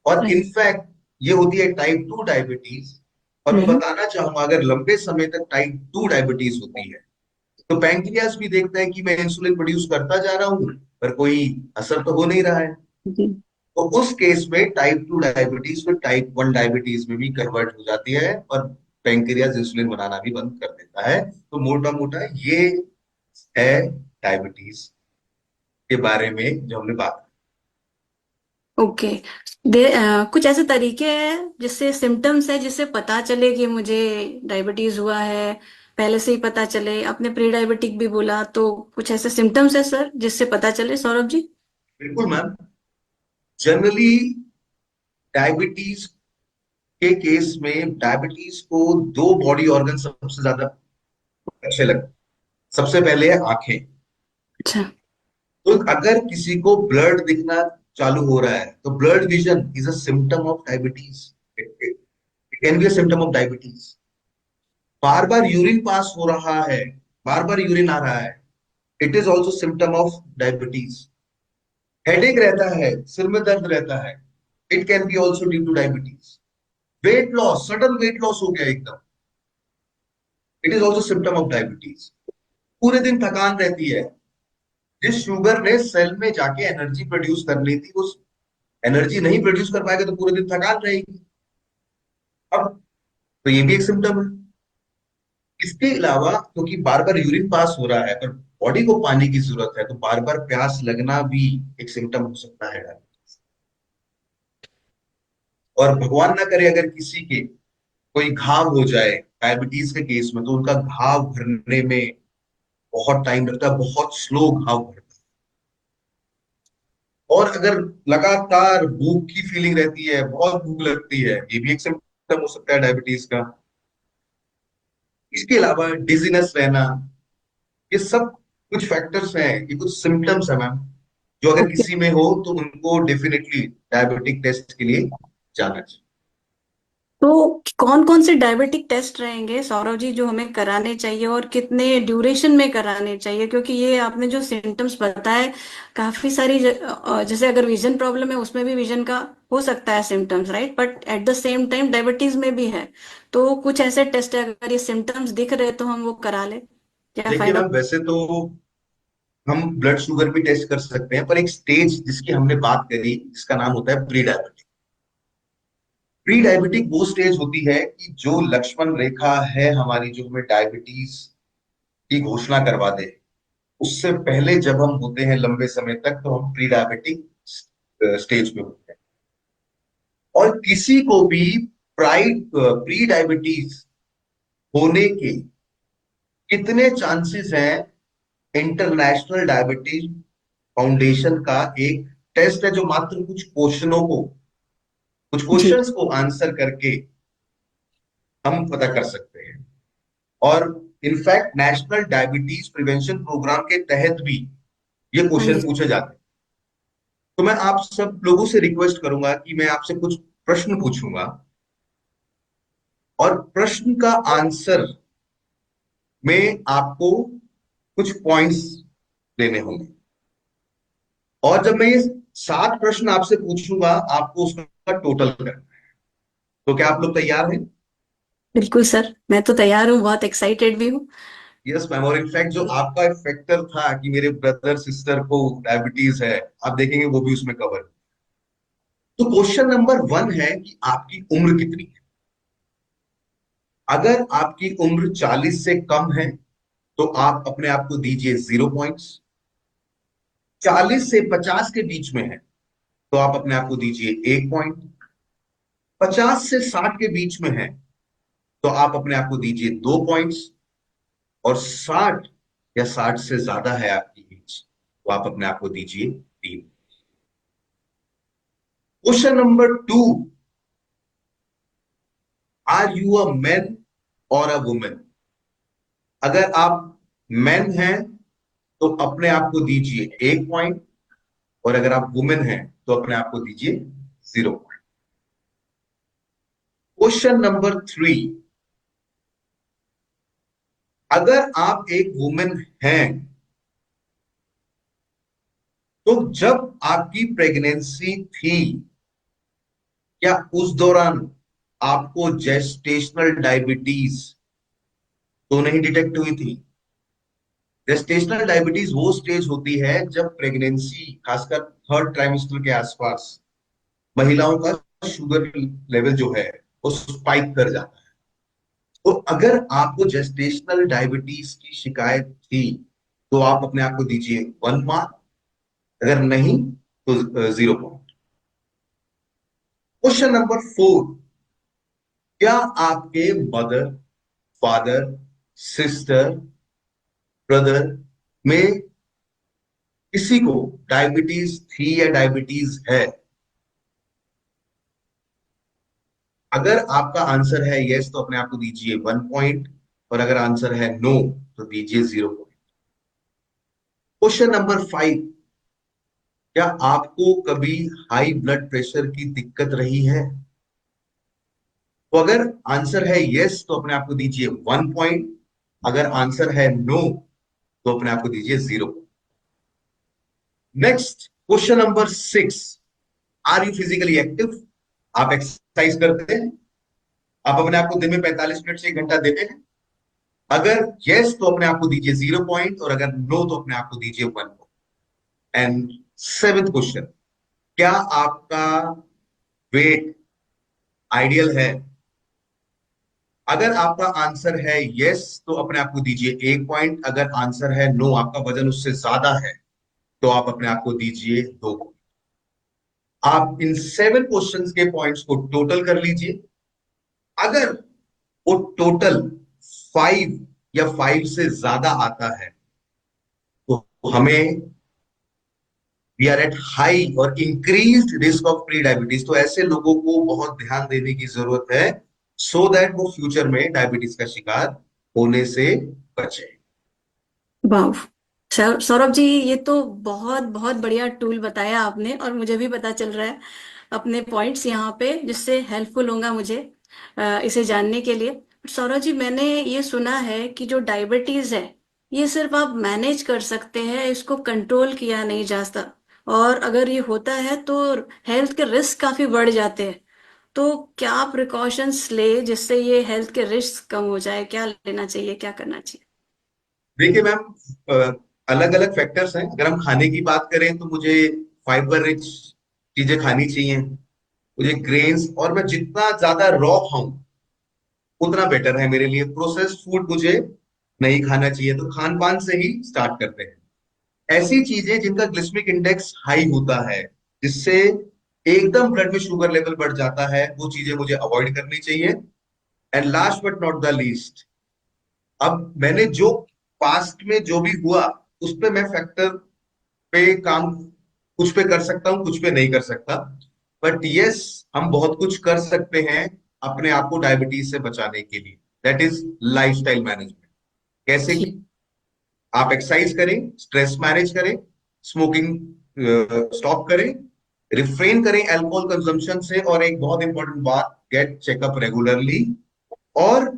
और राइट। इनफैक्ट ये होती है टाइप 2 डायबिटीज। और मैं बताना चाहूंगा, अगर लंबे समय तक टाइप 2 डायबिटीज होती है तो पैंक्रियास भी देखता है कि मैं इंसुलिन प्रोड्यूस करता जा रहा हूं पर कोई असर तो हो नहीं रहा है। जी। तो उस केस में टाइप 2 डायबिटीज फिर टाइप 1 डायबिटीज में भी कन्वर्ट हो जाती है और पैंक्रियास इंसुलिन बनाना भी बंद कर देता है। तो मोटा मोटा ये है डायबिटीज के बारे में जो हमने बात ओके। कुछ ऐसे तरीके हैं जिससे सिम्टम्स है जिससे पता चले कि मुझे डायबिटीज हुआ है, पहले से ही पता चले। आपने प्री डायबिटिक भी बोला, तो कुछ ऐसे सिम्टम्स है सर जिससे पता चले, सौरभ जी? बिल्कुल मैम। जनरली डायबिटीज के केस में डायबिटीज को दो बॉडी ऑर्गन सबसे ज्यादा अच्छे लगते। सबसे पहले है आंखें। अच्छा। तो अगर किसी को ब्लड दिखना चालू हो रहा है तो blood vision is a symptom of diabetes. It can be a symptom of diabetes. Bar bar urine pass हो रहा है, बार बार यूरिन आ रहा है, it is also symptom of diabetes. Headache रहता है, सिर में दर्द रहता है, it can be also due two diabetes. Weight loss, sudden weight loss हो गया एकदम, it is also symptom of diabetes. पूरे दिन थकान रहती है, जिस शुगर ने सेल में जाके एनर्जी प्रोड्यूस करनी थी वो एनर्जी नहीं प्रोड्यूस कर पाएगा तो पूरे दिन थकान रहेगी। अब तो ये भी एक सिम्टम है। इसके अलावा क्योंकि बार बार यूरिन पास हो रहा है पर बॉडी को पानी की जरूरत है तो बार बार प्यास लगना भी एक सिम्टम हो सकता है डायबिटीज। और भगवान ना करे अगर किसी के कोई घाव हो जाए डायबिटीज के केस में तो उनका घाव भरने में बहुत टाइम लगता है, बहुत स्लो घाव भरता है। और अगर लगातार भूख की फीलिंग रहती है, बहुत भूख लगती है, ये भी एक सिम्टम हो सकता है डायबिटीज का। इसके अलावा डिजीनेस रहना, ये सब कुछ फैक्टर्स हैं, ये कुछ सिम्टम्स है मैम, जो अगर ओके। किसी में हो तो उनको डेफिनेटली डायबिटिक टेस्ट के लिए जाना चाहिए। तो कौन कौन से डायबिटिक टेस्ट रहेंगे सौरभ जी जो हमें कराने चाहिए, और कितने ड्यूरेशन में कराने चाहिए? क्योंकि ये आपने जो सिम्टम्स बताए, काफी सारी जैसे अगर विजन प्रॉब्लम है उसमें भी विजन का हो सकता है symptoms, right? But at the same time diabetes में भी है। तो कुछ ऐसे टेस्ट है, अगर ये सिम्टम्स दिख रहे तो हम वो करा ले, क्या देखिए फायदा? मैम, वैसे तो हम ब्लड शुगर भी टेस्ट कर सकते हैं, पर एक स्टेज जिसकी हमने बात करी जिसका नाम होता है प्री डायबिटिक। प्री डायबिटिक वो स्टेज होती है कि जो लक्ष्मण रेखा है हमारी, जो हमें डायबिटीज की घोषणा करवा दे, उससे पहले जब हम होते हैं लंबे समय तक तो हम प्री डायबिटिक स्टेज में होते हैं। और किसी को भी प्री डायबिटीज होने के कितने चांसेस हैं, इंटरनेशनल डायबिटीज फाउंडेशन का एक टेस्ट है जो मात्र कुछ जी। क्वेश्चंस को आंसर करके हम पता कर सकते हैं। और in fact national diabetes prevention programme के तहत भी ये हाँ क्वेश्चन जी। पूछे जाते हैं। तो मैं आप सब लोगों से रिक्वेस्ट करूंगा कि मैं आपसे कुछ प्रश्न पूछूंगा और प्रश्न का आंसर में आपको कुछ पॉइंट्स देने होंगे। और जब मैं ये 7 प्रश्न आपसे पूछूंगा आपको उसका टोटल करना है। तो क्या आप लोग तैयार हैं? बिल्कुल सर, मैं तो तैयार हूँ, बहुत एक्साइटेड भी हूँ। Yes ma'am. और इनफैक्ट जो आपका फैक्टर था कि मेरे ब्रदर सिस्टर को डायबिटीज है, आप देखेंगे वो भी उसमें कवर। तो क्वेश्चन नंबर 1 है कि आपकी उम्र कितनी है। अगर आपकी उम्र 40 से कम है तो आप अपने आप को दीजिए 0 पॉइंट्स। 40 से 50 के बीच में है तो आप अपने आप को दीजिए 1 पॉइंट। 50 से 60 के बीच में है तो आप अपने आप को दीजिए 2 पॉइंट्स। और 60 या 60 से ज्यादा है आपकी एज तो आप अपने आप को दीजिए 3। Question number 2, are you a man और अ वुमेन? अगर आप मैन हैं तो अपने आप को दीजिए 1 पॉइंट, और अगर आप वुमेन हैं तो अपने आप को दीजिए 0 पॉइंट। क्वेश्चन नंबर 3, अगर आप एक वुमेन हैं तो जब आपकी प्रेगनेंसी थी, क्या उस दौरान आपको जेस्टेशनल डायबिटीज तो नहीं डिटेक्ट हुई थी? जेस्टेशनल डायबिटीज वो स्टेज होती है जब प्रेगनेंसी, खासकर 3rd ट्राइमेस्टर के आसपास, महिलाओं का शुगर लेवल जो है वो स्पाइक कर जाता है। तो अगर आपको जेस्टेशनल डायबिटीज की शिकायत थी तो आप अपने आप को दीजिए 1 मार्क, अगर नहीं तो 0 पॉइंट। क्वेश्चन नंबर 4, क्या आपके मदर, फादर, सिस्टर, ब्रदर में किसी को डायबिटीज थी या डायबिटीज है? अगर आपका आंसर है यस तो अपने आप को दीजिए 1 पॉइंट, और अगर आंसर है नो तो दीजिए 0 पॉइंट। क्वेश्चन नंबर 5, क्या आपको कभी हाई ब्लड प्रेशर की दिक्कत रही है? तो अगर आंसर है यस तो अपने आप को दीजिए 1 पॉइंट, अगर आंसर है नो तो अपने आप को दीजिए 0। Next, question number 6, are you physically active? आप एक्सरसाइज करते हैं? आप अपने आप को दिन में 45 मिनट से 1 घंटा देते हैं? अगर यस तो अपने आप को दीजिए 0 पॉइंट, और अगर नो तो अपने आप को दीजिए 1 पॉइंट। एंड 7th क्वेश्चन, क्या आपका वेट आइडियल है? अगर आपका आंसर है यस तो अपने आप को दीजिए 1 पॉइंट, अगर आंसर है नो, आपका वजन उससे ज्यादा है, तो आप अपने आप को दीजिए 2 पॉइंट। आप इन 7 क्वेश्चंस के पॉइंट्स को टोटल कर लीजिए। अगर वो टोटल 5 या 5 से ज्यादा आता है तो हमें, वी आर एट हाई और increased risk of pre diabetes. तो ऐसे लोगों को बहुत ध्यान देने की जरूरत है, सो दैट वो फ्यूचर में डायबिटीज का शिकार होने से बचे। वाह सौरभ जी, ये तो बहुत बहुत बढ़िया टूल बताया आपने, और मुझे भी पता चल रहा है अपने पॉइंट्स यहाँ पे, जिससे हेल्पफुल होगा मुझे इसे जानने के लिए। सौरभ जी, मैंने ये सुना है कि जो डायबिटीज है ये सिर्फ आप मैनेज कर सकते हैं, इसको कंट्रोल किया नहीं जा सकता, और अगर ये होता है तो हेल्थ के रिस्क काफी बढ़ जाते हैं। तो क्या प्रिकॉशंस ले जिससे ये हेल्थ के रिस्क कम हो जाए? क्या लेना चाहिए, क्या करना चाहिए? देखिए मैम, अलग अलग फैक्टर्स हैं। अगर हम खाने की बात करें तो मुझे फाइबर रिच चीजें खानी चाहिए, मुझे ग्रेन्स, और मैं जितना ज्यादा रॉ खाऊं उतना बेटर है मेरे लिए। प्रोसेस्ड फूड मुझे नहीं खाना चाहिए। तो खान पान से ही स्टार्ट करते हैं। ऐसी चीजें जिनका ग्लिसेमिक इंडेक्स हाई होता है, जिससे एकदम ब्लड में शुगर लेवल बढ़ जाता है, वो चीजें मुझे अवॉइड करनी चाहिए। And last but not the least, अब मैंने जो पास्ट में जो भी हुआ उस पे मैं फैक्टर पे काम, कुछ पे कर सकता हूँ, कुछ पे नहीं कर सकता। बट यस, हम बहुत कुछ कर सकते हैं अपने आप को डायबिटीज से बचाने के लिए। That is lifestyle management. कैसे जी। कि आप एक्सरसाइज करें, स्ट्रेस मैनेज करें, स्मोकिंग स्टॉप करें, रिफ्रेन करें अल्कोहल कंजम्पशन से, और एक बहुत इंपॉर्टेंट बात, गेट चेकअप रेगुलरली। और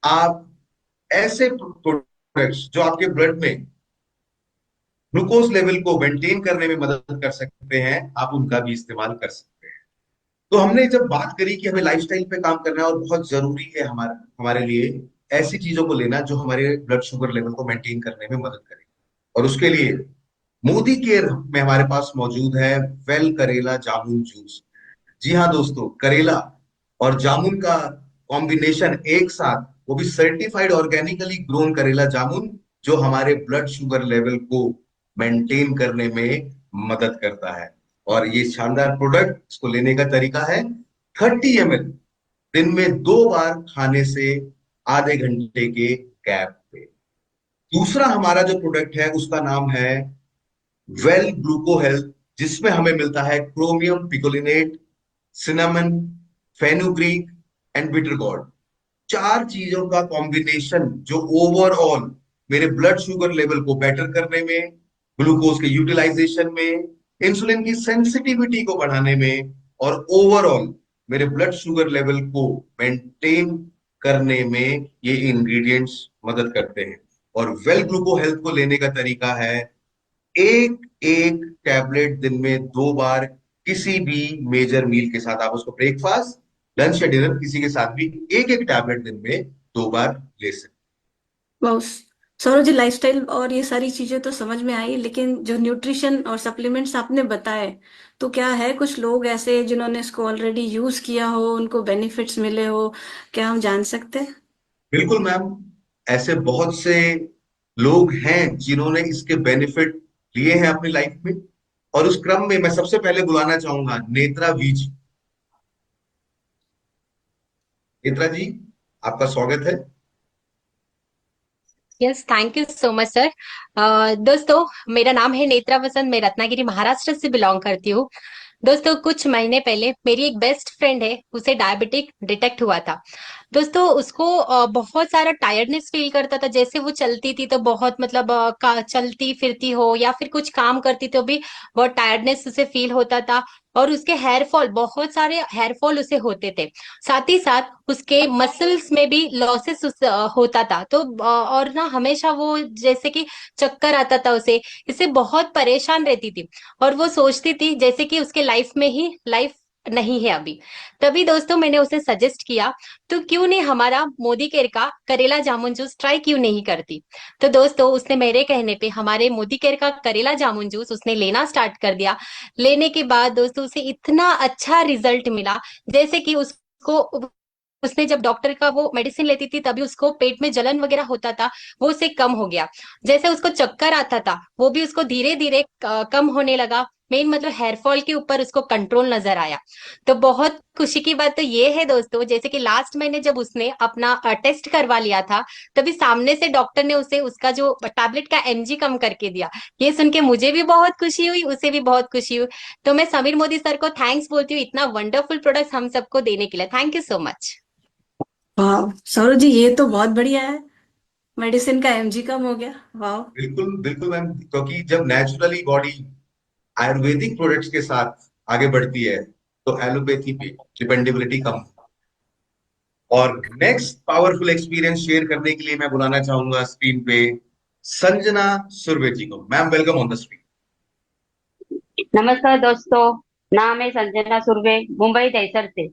आप ऐसे प्रोडक्ट्स जो आपके ब्लड में ग्लूकोज लेवल को मेंटेन करने में मदद कर सकते हैं, आप उनका भी इस्तेमाल कर सकते हैं। तो हमने जब बात करी कि हमें लाइफस्टाइल पे काम करना है और बहुत जरूरी है हमारे लिए ऐसी चीजों को लेना जो हमारे ब्लड शुगर लेवल को मेंटेन करने में मदद करे, और उसके लिए मोदी केयर में हमारे पास मौजूद है वेल करेला जामुन जूस। जी हाँ दोस्तों, करेला और जामुन का कॉम्बिनेशन एक साथ, वो भी सर्टिफाइड ऑर्गेनिकली ग्रोन करेला जामुन, जो हमारे ब्लड शुगर लेवल को मेंटेन करने में मदद करता है। और ये शानदार प्रोडक्ट, इसको लेने का तरीका है 30 ml दिन में 2 बार खाने से आधे घंटे के गैप पे। दूसरा हमारा जो प्रोडक्ट है उसका नाम है वेल ग्लूको हेल्थ, जिसमें हमें मिलता है chromium picolinate, cinnamon, fenugreek and bitter gourd. चार चीजों का कॉम्बिनेशन जो ओवरऑल मेरे ब्लड शुगर लेवल को बेटर करने में, ग्लूकोज के यूटिलाइजेशन में, इंसुलिन की सेंसिटिविटी को बढ़ाने में और ओवरऑल मेरे ब्लड शुगर लेवल को मेंटेन करने में ये इंग्रेडिएंट्स मदद करते हैं। और वेल ग्लूको हेल्थ को लेने का तरीका है एक एक टैबलेट दिन में 2 बार, किसी भी मेजर मील के साथ। आप उसको ब्रेकफास्ट, लंच या डिनर किसी के साथ भी एक एक टैबलेट दिन में 2 बार ले सकते। वाह। सौरभ जी, लाइफस्टाइल और ये सारी चीजें तो समझ में आई, लेकिन जो न्यूट्रिशन और सप्लीमेंट्स आपने बताए, तो क्या है कुछ लोग ऐसे जिन्होंने इसको ऑलरेडी यूज किया हो, उनको बेनिफिट्स मिले हो, क्या हम जान सकते हैं? बिल्कुल मैम, ऐसे बहुत से लोग हैं जिन्होंने इसके बेनिफिट लिए हैं अपनी लाइफ में। और उस क्रम में मैं सबसे पहले बुलाना चाहूंगा नेत्रा वी जी। नेत्रा जी, आपका स्वागत है। Yes, thank you so much sir. दोस्तों, मेरा नाम है नेत्रा वसंत, मैं रत्नागिरी महाराष्ट्र से बिलोंग करती हूँ। दोस्तों, कुछ महीने पहले मेरी एक बेस्ट फ्रेंड है, उसे डायबिटिक डिटेक्ट हुआ था। दोस्तों, उसको बहुत सारा टायर्डनेस फील करता था। जैसे वो चलती थी तो बहुत मतलब चलती फिरती हो या फिर कुछ काम करती तो भी बहुत टायर्डनेस उसे फील होता था। और उसके हेयर फॉल, बहुत सारे हेयर फॉल उसे होते थे। साथ ही साथ उसके मसल्स में भी लॉसेस होता था। तो और ना हमेशा वो जैसे कि चक्कर आता था उसे, इससे बहुत परेशान रहती थी। और वो सोचती थी जैसे कि उसके लाइफ में ही लाइफ नहीं है अभी। तभी दोस्तों मैंने उसे सजेस्ट किया, तो क्यों नहीं हमारा मोदी केयर का करेला जामुन जूस ट्राई क्यों नहीं करती। तो दोस्तों उसने मेरे कहने पे हमारे मोदी केयर का करेला जामुन जूस उसने लेना स्टार्ट कर दिया। लेने के बाद दोस्तों उसे इतना अच्छा रिजल्ट मिला, जैसे कि उसको, उसने जब डॉक्टर का वो मेडिसिन लेती थी तभी उसको पेट में जलन वगैरह होता था, वो उससे कम हो गया। जैसे उसको चक्कर आता था वो भी उसको धीरे धीरे कम होने लगा। मेन मतलब हेयर फॉल के ऊपर उसको कंट्रोल नजर आया। तो बहुत खुशी की बात तो ये है दोस्तों, जैसे कि लास्ट महीने जब उसने अपना टेस्ट करवा लिया था, तभी सामने से डॉक्टर ने उसे उसका जो टैबलेट का एमजी कम करके दिया। ये सुन के मुझे भी बहुत खुशी हुई, उसे भी बहुत खुशी हुई। तो मैं समीर मोदी सर को थैंक्स बोलती हूँ इतना वंडरफुल प्रोडक्ट हम सबको देने के लिए। Thank you so much. वाह सौरभ जी, ये तो बहुत बढ़िया है, मेडिसिन का एमजी कम हो गया। वाह। बिल्कुल बिल्कुल मैम, क्योंकि जब नेचुरली बॉडी आयुर्वेदिक प्रोडक्ट्स के साथ आगे बढ़ती है तो एलोपैथी पे डिपेंडेबिलिटी कम। और नेक्स्ट पावरफुल एक्सपीरियंस शेयर करने के लिए मैं बुलाना चाहूंगा स्क्रीन पे संजना सुरवे जी को। Ma'am, welcome on the screen. नमस्कार दोस्तों, नाम है संजना सुरवे, मुंबई दहसर से।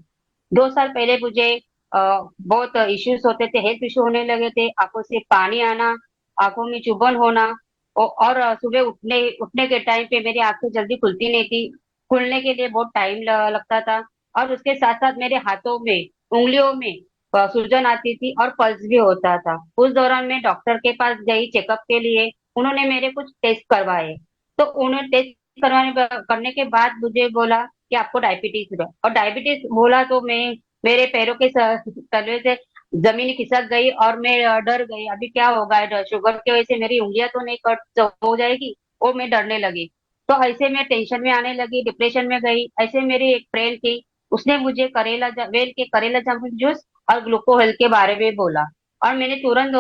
2 साल पहले मुझे बहुत इश्यूज होते थे, हेल्थ इश्यू होने लगे थे। आंखों से पानी आना, आंखों में चुभन होना, और सुबह उठने उठने के टाइम पे मेरी आंखें जल्दी खुलती नहीं थी। खुलने के लिए बहुत टाइम लगता था। और उसके साथ साथ मेरे हाथों में, उंगलियों में सूजन आती थी और पल्स भी होता था। उस दौरान मैं डॉक्टर के पास गई चेकअप के लिए। उन्होंने मेरे कुछ टेस्ट करवाए। तो उन्होंने टेस्ट करने के बाद मुझे बोला कि आपको डायबिटीज है। और डायबिटीज बोला तो मैं, मेरे पैरों के तलवे से जमीन खिसक गई और मैं डर गई, अभी क्या होगा, शुगर की वजह से मेरी उंगलियां तो नहीं कट हो जाएगी। वो मैं डरने लगी। तो ऐसे मैं टेंशन में आने लगी, डिप्रेशन में गई। ऐसे मेरी एक फ्रेंड थी, उसने मुझे वेल के करेला जामुन जूस और ग्लूको हेल्थ के बारे में बोला। और मैंने तुरंत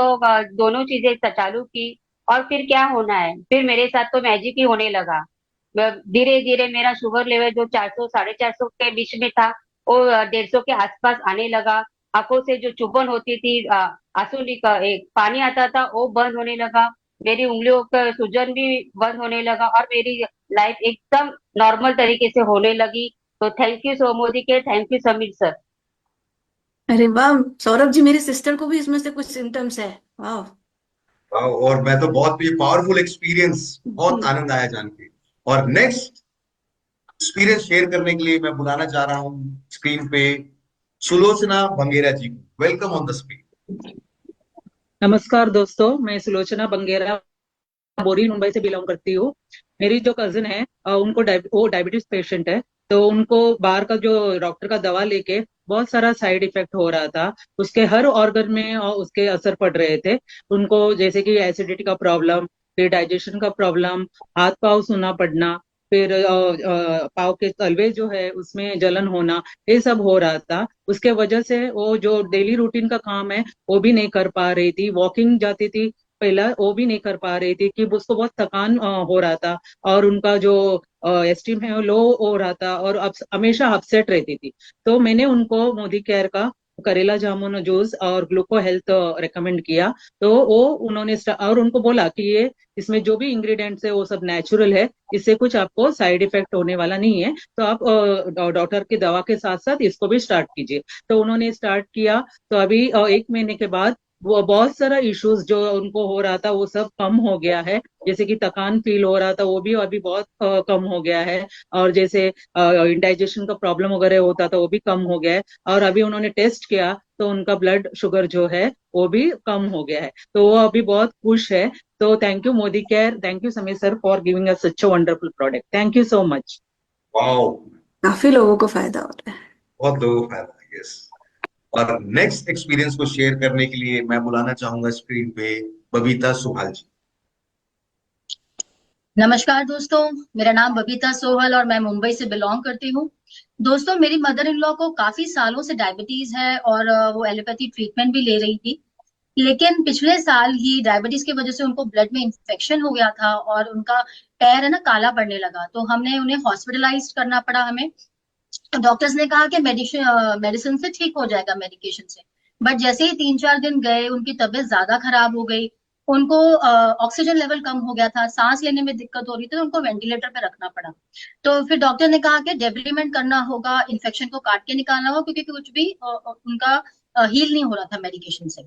दोनों चीजें चालू की। और फिर क्या होना है, फिर मेरे साथ तो मैजिक ही होने लगा। धीरे धीरे मेरा शुगर लेवल जो 400 450 के बीच में था, वो 150 के आसपास आने लगा। आंखों से जो चुभन होती थी, एक पानी आता था, वो बंद होने लगा। मेरी उंगलियों का सूजन भी बंद होने लगा और मेरी लाइफ एकदम नॉर्मल तरीके से होने लगी। तो थैंक यू सो मोदी के, थैंक यू समीर सर। अरे वाह सौरभ जी, मेरी सिस्टर को भी इसमें से कुछ सिम्टम्स है। वाह। और मैं तो बहुत, ये पावरफुल एक्सपीरियंस, बहुत जी। आनंद आया जान के। और नेक्स्ट एक्सपीरियंस शेयर करने के लिए मैं बुलाना चाह रहा हूँ स्क्रीन पे सुलोचना बंगेरा जी को। Welcome on the screen. नमस्कार दोस्तों, मैं सुलोचना बंगेरा बोरी मुंबई से बिलोंग करती हूँ। मेरी जो कजिन है, वो डायबिटीज पेशेंट है। तो उनको बाहर का जो डॉक्टर का दवा लेके बहुत सारा साइड इफेक्ट हो रहा था। उसके हर ऑर्गन में उसके असर पड़ रहे थे। उनको जैसे कि एसिडिटी का प्रॉब्लम, फिर डाइजेशन का प्रॉब्लम, हाथ पाँव सूना पड़ना, फिर पाँव के तलवे जो है उसमें जलन होना, ये सब हो रहा था। उसके वजह से वो जो डेली रूटीन का काम है वो भी नहीं कर पा रही थी। वॉकिंग जाती थी पहला, वो भी नहीं कर पा रही थी कि उसको बहुत थकान हो रहा था, और उनका जो एस्टीम है वो लो हो रहा था, और हमेशा अपसेट रहती थी। तो मैंने उनको मोदी केयर का करेला जामुन जूस और ग्लूको हेल्थ रेकमेंड किया। तो वो उन्होंने और उनको बोला कि ये इसमें जो भी इंग्रेडिएंट्स है वो सब नेचुरल है, इससे कुछ आपको साइड इफेक्ट होने वाला नहीं है, तो आप डॉक्टर की दवा के साथ साथ इसको भी स्टार्ट कीजिए। तो उन्होंने स्टार्ट किया। तो अभी 1 महीने के बाद वो बहुत सारा इश्यूज जो उनको हो रहा था वो सब कम हो गया है। जैसे कि थकान फील हो रहा था वो भी अभी बहुत कम हो गया है, और जैसे इंडाइजेशन का प्रॉब्लम वगैरह होता था वो भी कम हो गया है। और अभी उन्होंने टेस्ट किया तो उनका ब्लड शुगर जो है वो भी कम हो गया है, तो वो अभी बहुत खुश है। तो thank you Modi care, thank you Sameer sir for giving us such a wonderful product, thank you so much. Wow, काफी लोगों को फायदा हो रहा है। बहुत लोगों को फायदा है, यस। और नेक्स्ट एक्सपीरियंस को शेयर करने के लिए मैं बुलाना चाहूंगा स्क्रीन पे बबीता सुहाल जी। नमस्कार दोस्तों, मेरा नाम बबीता सोहल और मैं मुंबई से बिलोंग करती हूँ। दोस्तों, मेरी मदर इन लॉ को काफी सालों से डायबिटीज है और वो एलोपैथी ट्रीटमेंट भी ले रही थी। लेकिन पिछले साल ही डायबिटीज की वजह से उनको ब्लड में इंफेक्शन हो गया था और उनका पैर है ना काला पड़ने लगा, तो हमने उन्हें हॉस्पिटलाइज करना पड़ा हमें। डॉक्टर्स ने कहा कि मेडिसिन से ठीक हो जाएगा, मेडिकेशन से। बट जैसे ही 3-4 दिन गए उनकी तबीयत ज्यादा खराब हो गई। उनको ऑक्सीजन लेवल कम हो गया था, सांस लेने में दिक्कत हो रही थी, तो उनको वेंटिलेटर पे रखना पड़ा। तो फिर डॉक्टर ने कहा कि डेब्रीमेंट करना होगा, इन्फेक्शन को काट के निकालना होगा, क्योंकि कुछ भी उनका हील नहीं हो रहा था मेडिकेशन से।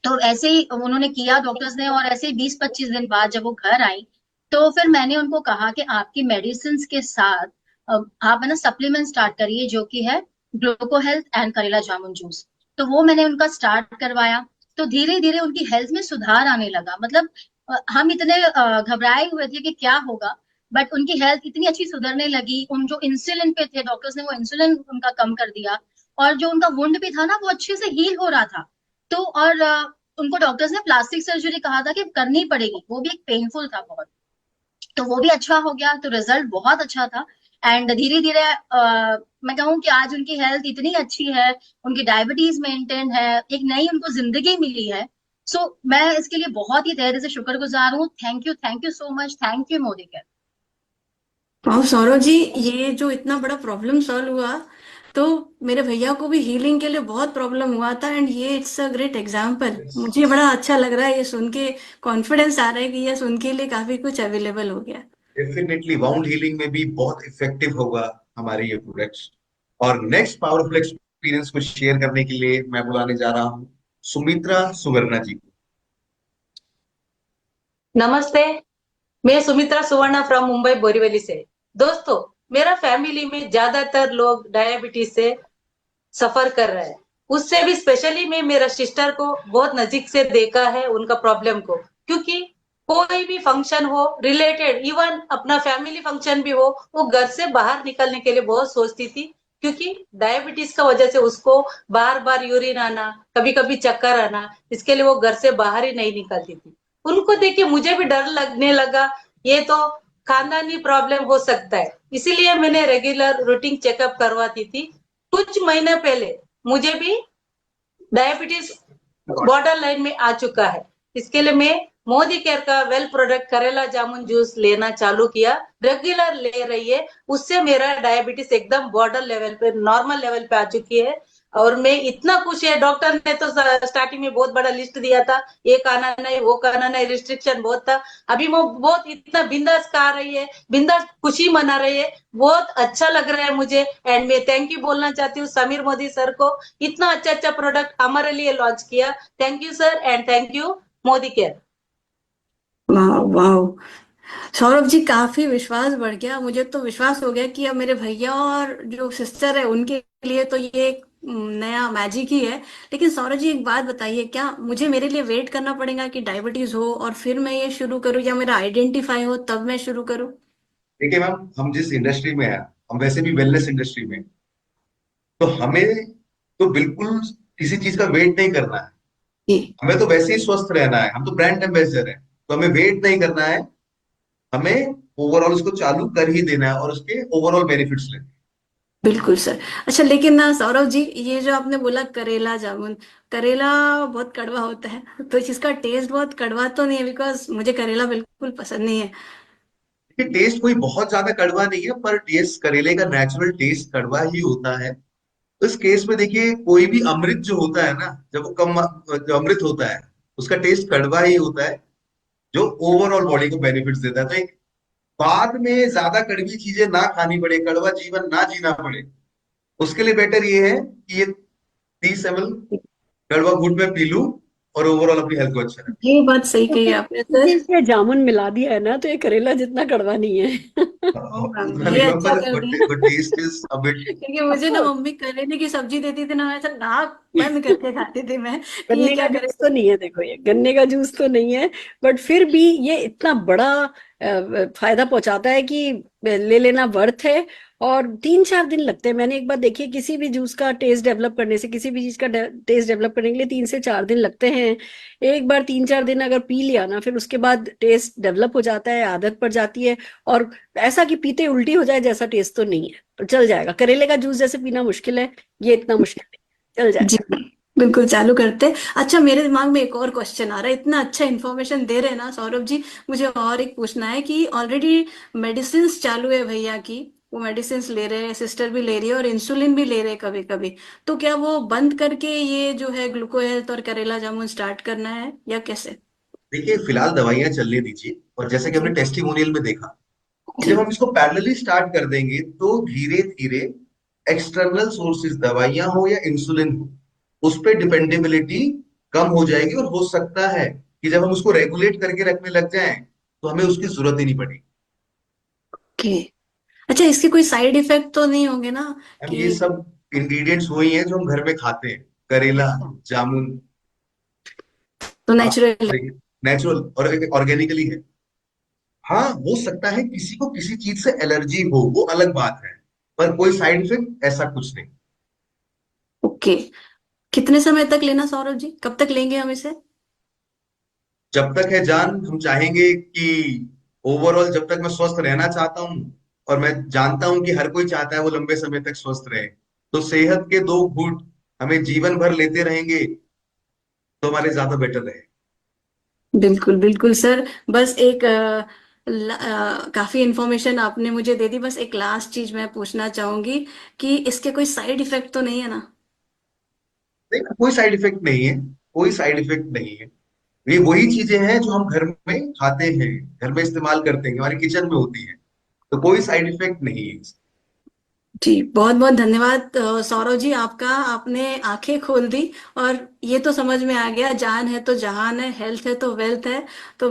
तो ऐसे ही उन्होंने किया डॉक्टर्स ने, और ऐसे ही 20-25 दिन बाद जब वो घर आई तो फिर मैंने उनको कहा कि आपकी मेडिसिन के साथ आप है ना सप्लीमेंट स्टार्ट करिए, जो कि है ग्लूको हेल्थ एंड करेला जामुन जूस। तो वो मैंने उनका स्टार्ट करवाया। तो धीरे धीरे उनकी हेल्थ में सुधार आने लगा। मतलब हम इतने घबराए हुए थे कि क्या होगा, बट उनकी हेल्थ इतनी अच्छी सुधरने लगी। उन जो इंसुलिन पे थे, डॉक्टर्स ने वो इंसुलिन उनका कम कर दिया, और जो उनका वुंड भी था ना वो अच्छे से हील हो रहा था। तो और उनको डॉक्टर्स ने प्लास्टिक सर्जरी कहा था कि करनी पड़ेगी, वो भी एक पेनफुल था बहुत। तो वो भी अच्छा हो गया, तो रिजल्ट बहुत अच्छा था। एंड धीरे धीरे मैं कहूँ कि आज उनकी हेल्थ इतनी अच्छी है, उनकी डायबिटीज मेंटेन है, एक नई उनको जिंदगी मिली है। सो मैं इसके लिए बहुत ही तहे से शुक्रगुजार हूँ। Thank you so much, thank you Modi care. वाह सौरभ जी, ये जो इतना बड़ा प्रॉब्लम सॉल्व हुआ, तो मेरे भैया को भी हीलिंग के लिए बहुत प्रॉब्लम हुआ था, एंड ये इट्स अ ग्रेट एग्जाम्पल। मुझे बड़ा अच्छा लग रहा है ये सुन के, कॉन्फिडेंस आ रहा है कि ये सुन के लिए काफी कुछ अवेलेबल हो गया। डेफिनेटली वाउंड हीलिंग में भी बहुत इफेक्टिव होगा हमारे ये प्रोडक्ट्स। और नेक्स्ट पावरफुल एक्सपीरियंस को शेयर करने के लिए मैं बुलाने जा रहा हूँ सुमित्रा सुवर्णा जी को। नमस्ते, मैं सुमित्रा सुवर्णा फ्रॉम मुंबई बोरीवली से। दोस्तों, मेरा फैमिली में ज्यादातर लोग डायबिटीज से सफर कर रहे हैं। उससे भी स्पेशली मैं मेरा सिस्टर को बहुत नजीक से देखा है, उनका प्रॉब्लम को। क्योंकि कोई भी फंक्शन हो रिलेटेड, इवन अपना फैमिली फंक्शन भी हो, वो घर से बाहर निकलने के लिए बहुत सोचती थी, क्योंकि डायबिटीज का वजह से उसको बार बार यूरिन आना, कभी कभी चक्कर आना, इसके लिए वो घर से बाहर ही नहीं निकलती थी। उनको देख के मुझे भी डर लगने लगा, ये तो खानदानी प्रॉब्लम हो सकता है। इसीलिए मैंने रेगुलर रूटीन चेकअप करवाती थी। कुछ महीने पहले मुझे भी डायबिटीज बॉर्डर लाइन में आ चुका है। इसके लिए मैं मोदी केयर का वेल प्रोडक्ट करेला जामुन जूस लेना चालू किया, रेगुलर ले रही है। उससे मेरा डायबिटीज एकदम बॉर्डर लेवल पे, नॉर्मल लेवल पे आ चुकी है, और मैं इतना खुश है। डॉक्टर ने तो स्टार्टिंग में बहुत बड़ा लिस्ट दिया था, ये खाना नहीं, वो खाना नहीं, रिस्ट्रिक्शन बहुत था। अभी वो बहुत इतना बिंदास खा रही है, बिंदास खुशी मना रही है, बहुत अच्छा लग रहा है मुझे। एंड मैं थैंक यू बोलना चाहती हूँ समीर मोदी सर को, इतना अच्छा अच्छा प्रोडक्ट हमारे लिए लॉन्च किया। Thank you sir, and thank you Modi care. वाह वाह सौरभ जी, काफी विश्वास बढ़ गया। मुझे तो विश्वास हो गया कि अब मेरे भैया और जो सिस्टर है उनके लिए तो ये एक नया मैजिक ही है। लेकिन सौरभ जी, एक बात बताइए, क्या मुझे मेरे लिए वेट करना पड़ेगा कि डायबिटीज हो और फिर मैं ये शुरू करूं, या मेरा आइडेंटिफाई हो तब मैं शुरू करूं? देखिए मैम, हम जिस इंडस्ट्री में हैं, हम वैसे भी वेलनेस इंडस्ट्री में, तो हमें तो बिल्कुल किसी चीज का वेट नहीं करना है। जी। हमें तो वैसे ही स्वस्थ रहना है, हम तो ब्रांड एम्बेसडर हैं। तो हमें वेट नहीं करना है, हमें ओवरऑल उसको चालू कर ही देना है और उसके ओवरऑल बेनिफिट्स लेने हैं। बिल्कुल सर। अच्छा, लेकिन ना सौरभ जी, ये जो आपने बोला करेला जामुन, करेला बहुत कड़वा होता है, तो इसका टेस्ट बहुत कड़वा तो नहीं है? बिकॉज मुझे करेला बिल्कुल पसंद नहीं है। देखिए, टेस्ट कोई बहुत ज्यादा कड़वा नहीं है, पर टेस्ट करेले का नेचुरल टेस्ट कड़वा ही होता है। तो इस केस में देखिए, कोई भी अमृत जो होता है ना, जब वो कम जो अमृत होता है उसका टेस्ट कड़वा ही होता है, जो ओवरऑल बॉडी को बेनिफिट्स देता है। तो एक बाद में ज्यादा कड़वी चीजें ना खानी पड़े, कड़वा जीवन ना जीना पड़े, उसके लिए बेटर ये है कि ये 30 ml कड़वा घूंट में पी लूं और ओवरऑल अपनी हेल्थ को अच्छा रखें। ये बात सही कही आपने सर। इसमें जामुन मिला दिया है ना, तो ये करेला जितना कड़वा नहीं है। उतना ये नहीं अच्छा पर कर दिया। Taste is a bit. क्योंकि मुझे ना मम्मी करेले की सब्जी देती थी ना, मैं ऐसा नाक बंद करके खाती थी मैं कि ये गन्ने का क्या जूस तो करेला। नहीं है, देखो ये गन्ने का जूस तो नहीं है, बट फिर भी ये इतना बड़ा फायदा पहुंचाता है कि ले लेना वर्थ है। और 3-4 दिन लगते हैं, मैंने एक बार देखी है, किसी भी जूस का टेस्ट डेवलप करने से, किसी भी चीज का टेस्ट डेवलप करने के लिए 3 से 4 दिन लगते हैं। एक बार 3-4 दिन अगर पी लिया ना, फिर उसके बाद टेस्ट डेवलप हो जाता है, आदत पड़ जाती है। और ऐसा कि पीते उल्टी हो जाए जैसा टेस्ट तो नहीं है, तो चल जाएगा। करेले का जूस जैसे पीना मुश्किल है, ये इतना मुश्किल नहीं, चल जी, जाएगा। बिल्कुल चालू करते। अच्छा, मेरे दिमाग में एक और क्वेश्चन आ रहा है, इतना अच्छा इन्फॉर्मेशन दे रहे हैं ना सौरभ जी। मुझे और एक पूछना है कि ऑलरेडी मेडिसिन चालू है भैया की, वो मेडिसिन ले रहे हैं, सिस्टर भी ले रही है और इंसुलिन भी ले रहे हैं कभी कभी। तो क्या वो बंद करके ये जो है ग्लूको हेल्थ और करेला जामुन स्टार्ट करना है या कैसे? देखिए, फिलहाल दवाइयां चलने दीजिए, और जैसे कि हमने जी। टेस्टिमोनियल में देखा कि जी। जब हम इसको पैरेलली स्टार्ट कर देंगे तो धीरे धीरे एक्सटर्नल सोर्सेज, दवाइयां हो या इंसुलिन हो, उस पर डिपेंडेबिलिटी कम हो जाएगी। और हो सकता है कि जब हम उसको रेगुलेट करके रखने लग जाएं तो हमें उसकी जरूरत ही नहीं पड़ेगी। ओके। अच्छा, इसके कोई साइड इफेक्ट तो नहीं होंगे ना? हम कि ये सब इंग्रेडिएंट्स वही हैं जो हम घर में खाते हैं, करेला, अच्छा, जामुन, तो नेचुरल है। नेचुरल और ऑर्गेनिकली है। हाँ, हो सकता है किसी को किसी चीज से एलर्जी हो, वो अलग बात है, पर कोई साइड इफेक्ट ऐसा कुछ नहीं। ओके। कितने समय तक लेना सौरभ जी, कब तक लेंगे हम इसे? जब तक है जान, हम चाहेंगे कि ओवरऑल जब तक मैं स्वस्थ रहना चाहता हूँ, और मैं जानता हूं कि हर कोई चाहता है वो लंबे समय तक स्वस्थ रहे, तो सेहत के 2 घूंट हमें जीवन भर लेते रहेंगे तो हमारे ज्यादा बेटर रहे। बिल्कुल बिल्कुल सर। बस एक काफी इंफॉर्मेशन आपने मुझे दे दी। बस एक लास्ट चीज मैं पूछना चाहूंगी कि इसके कोई साइड इफेक्ट तो नहीं है ना? नहीं, कोई साइड इफेक्ट नहीं है, कोई साइड इफेक्ट नहीं है। ये वही चीजें हैं जो हम घर में खाते हैं, घर में इस्तेमाल करते हैं, हमारे किचन में होती है, तो कोई साइड इफेक्ट नहीं है। जी, बहुत बहुत धन्यवाद सौरभ जी आपका। आपने आंखें खोल दी और ये तो समझ में आ गया, जान है तो जहान है, हेल्थ है तो वेल्थ है। तो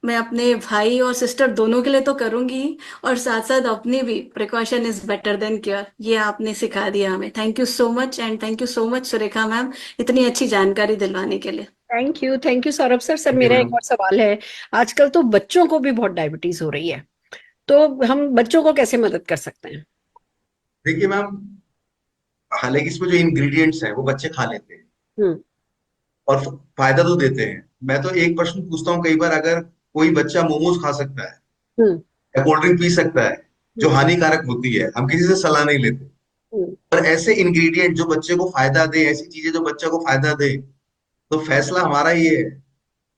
मैं अपने भाई और सिस्टर दोनों के लिए तो करूंगी ही, और साथ साथ अपनी भी। Precaution is better than cure, ये आपने सिखा दिया हमें। Thank you so much, and thank you so much Surekha ma'am, इतनी अच्छी जानकारी दिलवाने के लिए। Thank you Saurabh sir. Sir thank you मेरा एक मैडम। और सवाल है। आजकल तो बच्चों को भी बहुत डायबिटीज हो रही है, तो हम बच्चों को कैसे मदद कर सकते हैं? देखिए मैम, हालांकि इसमें जो इंग्रेडिएंट्स हैं वो बच्चे खा लेते हैं हम्म। और फायदा तो देते हैं। मैं तो एक प्रश्न पूछता हूँ कई बार, अगर कोई बच्चा मोमोज खा सकता है हम्म। या कोल्ड ड्रिंक पी सकता है जो हम्म। हानिकारक होती है, हम किसी से सलाह नहीं लेते, हम्म। पर ऐसे इंग्रेडिएंट जो बच्चे को फायदा दे, ऐसी चीजें जो बच्चे को फायदा दे, तो फैसला हमारा ये है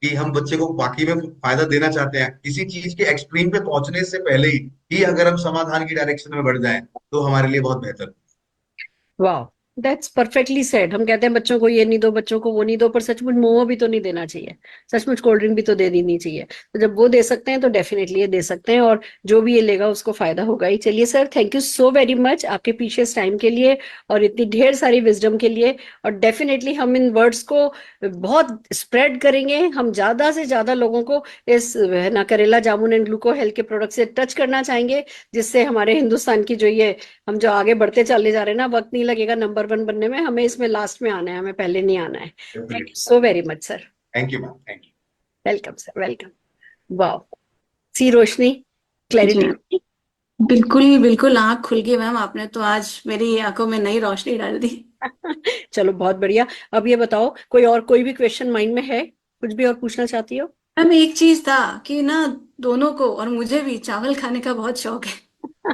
कि हम बच्चे को बाकी में फायदा देना चाहते हैं। किसी चीज के एक्सट्रीम पे पहुंचने से पहले ही अगर हम समाधान की डायरेक्शन में बढ़ जाएं तो हमारे लिए बहुत बेहतर। वाह, दैट्स परफेक्टली सेड। हम कहते हैं बच्चों को ये नहीं दो, बच्चों को वो नहीं दो, पर सचमुच मोमो भी तो नहीं देना चाहिए, सचमुच कोल्ड ड्रिंक भी तो दे देनी चाहिए। तो जब वो दे सकते हैं तो डेफिनेटली ये दे सकते हैं, और जो भी ये लेगा उसको फायदा होगा ही। चलिए sir, thank you so very much आपके प्रीशियस टाइम के लिए और इतनी ढेर सारी विजडम के लिए। और डेफिनेटली हम इन वर्ड्स को बहुत स्प्रेड करेंगे, हम ज्यादा से ज्यादा लोगों को इस है ना करेला जामुन एंड ग्लूको हेल्थ के प्रोडक्ट से टच करना चाहेंगे, जिससे हमारे हिंदुस्तान की जो ये हम जो आगे बढ़ते चले जा रहे हैं ना, वक्त नहीं लगेगा नंबर 1 बनने में, हमें इसमें लास्ट में आना है, हमें पहले नहीं आना है। Thank you so very much sir. Thank you ma'am, thank you. Welcome sir, welcome. वाह, सी रोशनी, जी मैम, क्लैरिटी। बिल्कुल बिल्कुल आंख खुल गई मैम, आपने तो आज मेरी आंखों में नई रोशनी डाल दी। चलो बहुत बढ़िया। अब ये बताओ, कोई भी क्वेश्चन माइंड में है, कुछ भी और पूछना चाहती हो? मैम एक चीज था कि ना, दोनों को और मुझे भी चावल खाने का बहुत शौक है।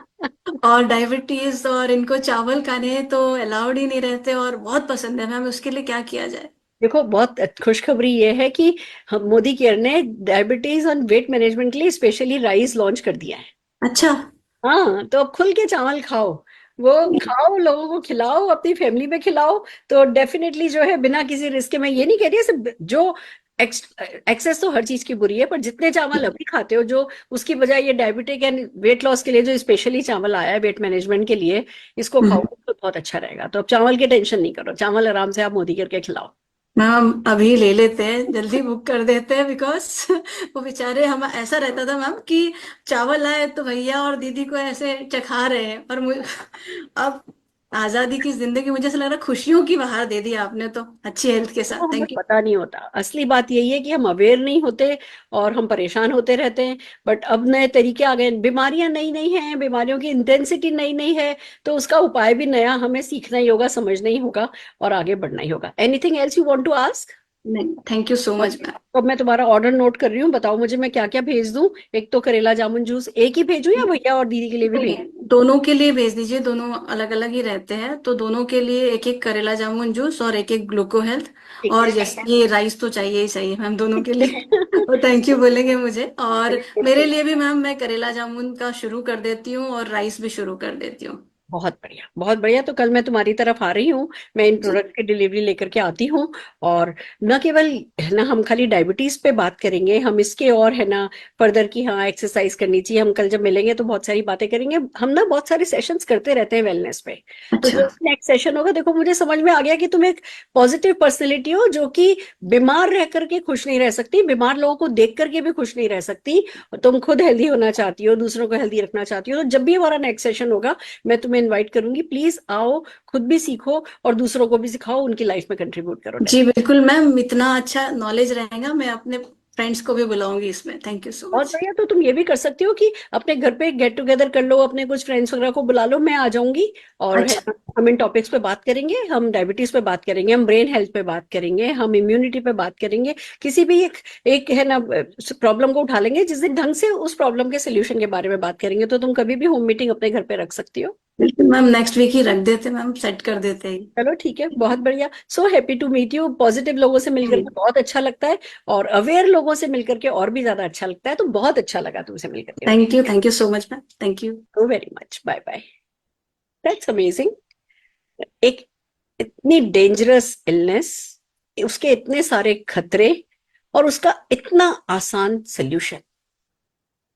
और डायबिटीज और इनको चावल खाने तो अलाउड ही नहीं रहते और बहुत पसंद है मैम, उसके लिए क्या किया जाए? देखो, बहुत खुशखबरी ये है कि हम मोदी केयर ने डायबिटीज और वेट मैनेजमेंट के लिए स्पेशली राइस लॉन्च कर दिया है। अच्छा। हाँ, तो अब खुल के चावल खाओ, वो खाओ, लोगों को खिलाओ, अपनी फैमिली में खिलाओ। तो डेफिनेटली जो है बिना किसी रिस्क के, मैं ये नहीं कह रही सिर्फ जो एक्सेस तो हर चीज की बुरी है, पर जितने चावल अभी खाते हो, जो उसकी बजाय ये डायबिटिक एंड वेट लॉस के लिए जो स्पेशली चावल आया है वेट मैनेजमेंट के लिए, इसको खाओ तो बहुत अच्छा रहेगा। तो अब चावल की टेंशन नहीं करो, चावल आराम से आप मोदी करके खिलाओ। मैम अभी ले लेते हैं, जल्दी बुक कर देते हैं, बिकॉज वो बेचारे, हम ऐसा रहता था मैम कि चावल आए तो भैया और दीदी को ऐसे चखा रहे हैं, और मुझे अब आजादी की जिंदगी, मुझे ऐसा लग रहा है खुशियों की बहार दे दी आपने तो, अच्छी हेल्थ के वो साथ। हमें थैंक यू। पता नहीं होता, असली बात यही है कि हम अवेयर नहीं होते और हम परेशान होते रहते हैं। बट अब नए तरीके आ गए, बीमारियां नई नई हैं, बीमारियों की इंटेंसिटी नई नई है, तो उसका उपाय भी नया हमें सीखना ही होगा, समझना ही होगा और आगे बढ़ना ही होगा। Anything else you want to ask? नहीं, thank you so much ma'am. तो अब मैं तुम्हारा ऑर्डर नोट कर रही हूँ, बताओ मुझे मैं क्या क्या भेज दूं। एक तो करेला जामुन जूस एक ही भेजूं या भैया और दीदी के लिए भी भेज? दोनों के लिए भेज दीजिए, दोनों अलग अलग ही रहते हैं, तो दोनों के लिए एक एक करेला जामुन जूस और एक एक ग्लूको हेल्थ। ठीक और है। जैसे ये राइस तो चाहिए ही चाहिए मैम दोनों के लिए। और थैंक यू बोलेंगे मुझे, और मेरे लिए भी मैम, मैं करेला जामुन का शुरू कर देती हूँ और राइस भी शुरू कर देती हूँ। बहुत बढ़िया, बहुत बढ़िया। तो कल मैं तुम्हारी तरफ आ रही हूँ, मैं इन जी। प्रोडक्ट की डिलीवरी लेकर के आती हूँ। और न केवल है ना हम खाली डायबिटीज पे बात करेंगे, हम इसके और है ना फर्दर की, हाँ एक्सरसाइज करनी चाहिए। हम कल जब मिलेंगे तो बहुत सारी बातें करेंगे। हम ना बहुत सारे सेशंस करते रहते हैं वेलनेस पे। तो अच्छा। जो नेक्स्ट सेशन होगा, देखो मुझे समझ में आ गया कि तुम एक पॉजिटिव पर्सनैलिटी हो, जो कि बीमार रह करके खुश नहीं रह सकती, बीमार लोगों को देख करके भी खुश नहीं रह सकती। तुम खुद हेल्दी होना चाहती हो, दूसरों को हेल्दी रखना चाहती हो। तो जब भी हमारा नेक्स्ट सेशन होगा, मैं तुम्हें इनवाइट करूंगी। प्लीज आओ, खुद भी सीखो और दूसरों को भी सिखाओ, उनकी लाइफ में कंट्रीब्यूट करो। जी बिल्कुल मैम, इतना अच्छा नॉलेज रहेगा, मैं अपने फ्रेंड्स को भी बुलाऊंगी इसमें। थैंक यू सो बहुत मच। बढ़िया। तो तुम ये भी कर सकती हो कि अपने घर पे गेट टुगेदर कर लो, अपने कुछ फ्रेंड्स वगैरह को बुला लो, मैं आ जाऊंगी। और है अच्छा। ना, हम इन टॉपिक्स पे बात करेंगे, हम डायबिटीज पे बात करेंगे, हम ब्रेन हेल्थ पे बात करेंगे, हम इम्यूनिटी पे बात करेंगे। किसी भी एक है ना प्रॉब्लम को उठा लेंगे, जिस दिन ढंग से उस प्रॉब्लम के सोल्यूशन के बारे में बात करेंगे। तो तुम कभी भी होम मीटिंग अपने घर पे रख सकती हो। बिल्कुल मैम, नेक्स्ट वीक ही रख देते मैम, सेट कर देते ही। चलो ठीक है, बहुत बढ़िया। So happy to meet you. Positive लोगों से मिलकर के बहुत अच्छा लगता है, और अवेयर लोगों से मिलकर के और भी ज्यादा अच्छा लगता है। तो बहुत अच्छा लगा तुमसे मिलकर thank you so much ma'am, thank you. के। Very much, bye bye. That's amazing. एक इतनी डेंजरस इलनेस, उसके इतने सारे खतरे और उसका इतना आसान सोल्यूशन,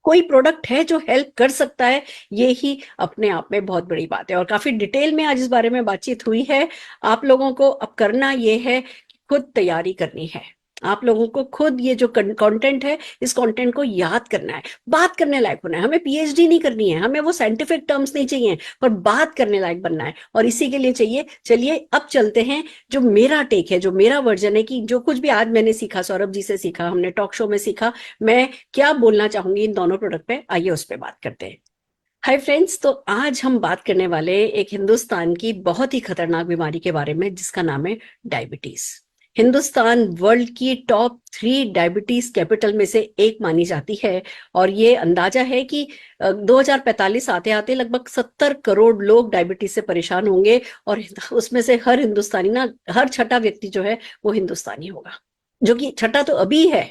कोई प्रोडक्ट है जो हेल्प कर सकता है, ये ही अपने आप में बहुत बड़ी बात है। और काफी डिटेल में आज इस बारे में बातचीत हुई है। आप लोगों को अब करना ये है कि खुद तैयारी करनी है। आप लोगों को खुद ये जो कंटेंट है, इस कंटेंट को याद करना है, बात करने लायक होना है। हमें पीएचडी नहीं करनी है, हमें वो साइंटिफिक टर्म्स नहीं चाहिए, पर बात करने लायक बनना है। और इसी के लिए चाहिए, चलिए अब चलते हैं, जो मेरा टेक है, जो मेरा वर्जन है, कि जो कुछ भी आज मैंने सीखा, सौरभ जी से सीखा, हमने टॉक शो में सीखा, मैं क्या बोलना चाहूंगी इन दोनों प्रोडक्ट पे, आइए उस पर बात करते हैं। हाय फ्रेंड्स, तो आज हम बात करने वाले एक हिंदुस्तान की बहुत ही खतरनाक बीमारी के बारे में, जिसका नाम है डायबिटीज। हिंदुस्तान वर्ल्ड की टॉप 3 डायबिटीज कैपिटल में से एक मानी जाती है। और ये अंदाजा है कि 2045 आते आते लगभग 70 करोड़ लोग डायबिटीज से परेशान होंगे, और उसमें से हर हिंदुस्तानी ना, हर छठा व्यक्ति जो है वो हिंदुस्तानी होगा, जो कि छठा तो अभी है।